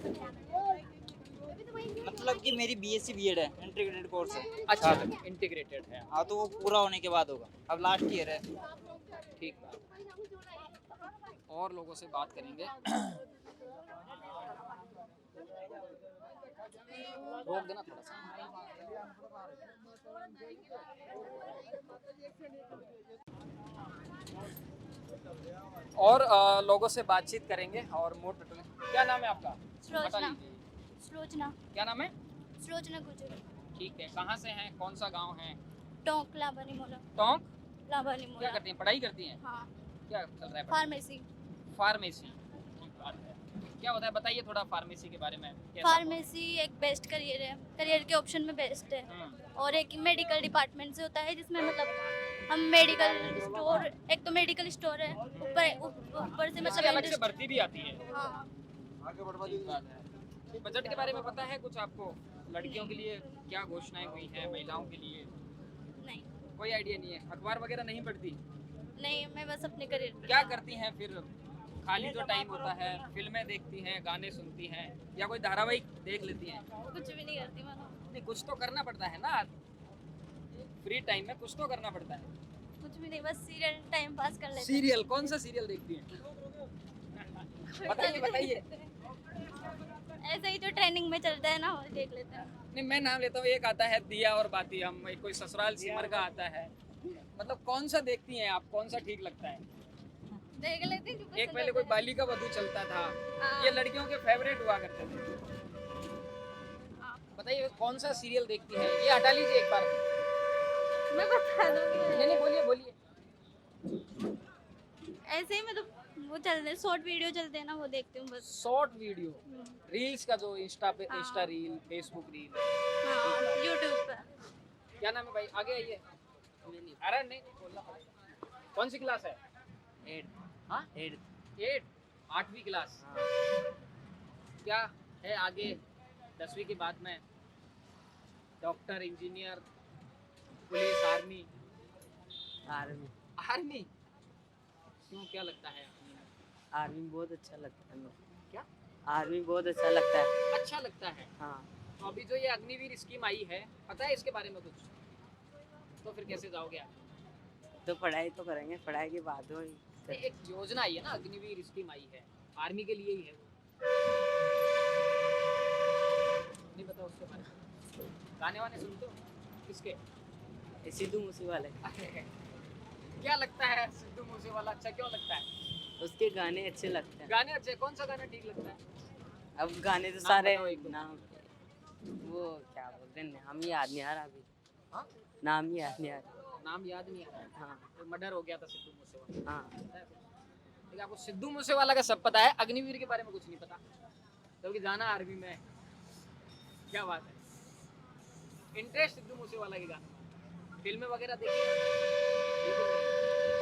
मतलब कि मेरी बीएससी बीएड है, इंटीग्रेटेड कोर्स है। अच्छा, इंटीग्रेटेड है। हाँ, तो वो पूरा होने के बाद होगा, अब लास्ट ईयर है। ठीक बात। और लोगों से बात करेंगे। रोक देना थोड़ा सा। और लोगों से बातचीत करेंगे और मोड पेट्रोलिंग। क्या नाम है आपका? बता लीजिए। सलोचना। क्या नाम है? सलोचना गुजर। ठीक है। कहाँ से हैं? कौन सा गांव है? टोंकला बनी मोला। टोंक लाभानी क्या मोरा। करती हैं, पढ़ाई करती हैं? हाँ, क्या चल रहा है? फार्मेसी। फार्मेसी, ठीक बात है। क्या होता है, बताइए थोड़ा फार्मेसी के बारे में। कैसा? फार्मेसी एक बेस्ट करियर है, करियर के ऑप्शन में बेस्ट है। और एक मेडिकल डिपार्टमेंट से होता है जिसमें मतलब हम मेडिकल स्टोर, एक तो मेडिकल स्टोर है, ऊपर से इसके मतलब अलग से भर्ती भी आती है। हाँ, ठीक बात है। बजट के बारे में पता है कुछ आपको? लड़कियों के लिए क्या घोषणाएं हुई हैं, महिलाओं के लिए? नहीं कोई आइडिया नहीं है। अखबार वगैरह नहीं पढ़ती? नहीं, मैं बस अपने करियर पे क्या करती हैं फिर खाली जो टाइम होता है? फिल्में देखती हैं, गाने सुनती हैं, या कोई धारावाहिक देख लेती हैं? कुछ भी नहीं करती मानो। नहीं, कुछ तो करना पड़ता है ना, फ्री टाइम में कुछ तो करना पड़ता है। कुछ भी नहीं, बस सीरियल टाइम पास कर लेते सीरियल? कौन सा सीरियल देखती हैं? बताइए बताइए। ऐसे ही जो ट्रेनिंग में चलता है ना, वो देख लेते हैं। नहीं, मैं नाम लेता हूँ, एक आता है दिया और बाती हम, एक कोई ससुराल सिमर का आता है। मतलब कौन सा देखती हैं आप, कौन सा ठीक लगता है? देख लेते हैं जो एक पसंद पहले होता कोई है। बालिका वधू चलता था, हाँ। ये लड़कियों के फेवरेट हुआ करते थे। हाँ। बताइए कौन सा सीरियल देखती हैं? ये हटा लीजिए एक बार। मैं बता दूंगी। नहीं नहीं, बोलिए बोलिए। ऐसे ही मतलब वो चलते हैं, शॉर्ट वीडियो चलते हैं ना, वो देखती हूँ बस। शॉर्ट वीडियो, रील्स का जो इंस्टा पे, हाँ। Insta reel, Facebook reel. हाँ, यूट्यूब पे। क्या नाम है भाई? आगे आइए। अरे नहीं बोलना पड़ेगा। कौन सी क्लास है? 8 हाँ 8 8वीं क्लास। क्या है आगे 10वीं के बाद में? Doctor, engineer, police, army? Army army क्यों, क्या लगता है? आर्मी बहुत अच्छा लगता है मेरे को। क्या आर्मी बहुत अच्छा लगता है। अच्छा लगता है? हाँ, तो अभी जो ये अग्निवीर स्कीम आई है, पता है इसके बारे में कुछ? तो फिर कैसे जाओगे आप? तो पढ़ाई तो करेंगे, पढ़ाई के बाद हो नहीं, एक योजना आई है ना, अग्निवीर स्कीम आई है, आर्मी के लिए ही है वो। नहीं पता उसके बारे में? गाने वाने सुनते हो? किसके? सिद्धू मूसेवाले। क्या लगता है सिद्धू मूसेवाला अच्छा क्यों लगता है? उसके गाने अच्छे लगते हैं। गाने अच्छे, कौन सा गाना ठीक लगता है? अब गाने तो नाम सारे बताओ एक दो। नाम, वो क्या बोलते हैं, नाम ही याद नहीं आ रहा अभी। हाँ? नाम ही याद नहीं आ रहा। नाम याद नहीं आ रहा। हाँ तो मर्डर हो गया था सिद्धू मूसेवाला। हाँ, लेकिन आपको सिद्धू मूसेवाला का सब पता है, अग्निवीर के बारे में कुछ नहीं पता, क्योंकि जाना आर्मी में। क्या बात है, इंटरेस्ट सिद्धू मूसेवाला के गाने में? फिल्में वगैरह देखिए? बिल्कुल नहीं।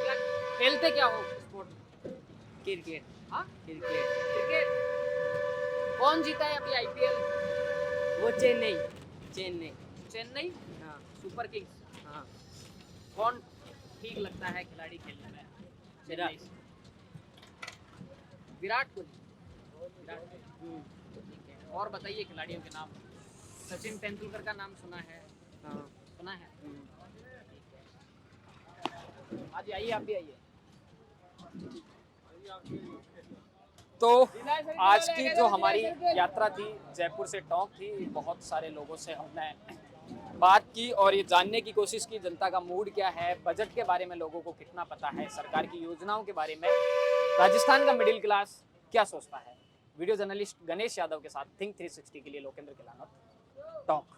क्या खेलते क्या हो स्पोर्ट में? क्रिकेट। हाँ, क्रिकेट। क्रिकेट। कौन जीता है अभी आईपीएल? वो चेन्नई। चेन्नई। चेन्नई हाँ सुपर किंग्स। हाँ। कौन ठीक लगता है खिलाड़ी खेलने में? चेन्नई से? विराट कोहली। विराट कोहली, ठीक है। और बताइए खिलाड़ियों के नाम। सचिन तेंदुलकर का नाम सुना है? हाँ। सुना है? आज आइए, आप भी आइए। तो आज की जो हमारी यात्रा थी जयपुर से टोंक थी, बहुत सारे लोगों से हमने बात की और ये जानने की कोशिश की जनता का मूड क्या है, बजट के बारे में लोगों को कितना पता है, सरकार की योजनाओं के बारे में, राजस्थान का मिडिल क्लास क्या सोचता है। वीडियो जर्नलिस्ट गणेश यादव के साथ थिंक 360 के लिए लोकेंद्र किलानत, टोंक।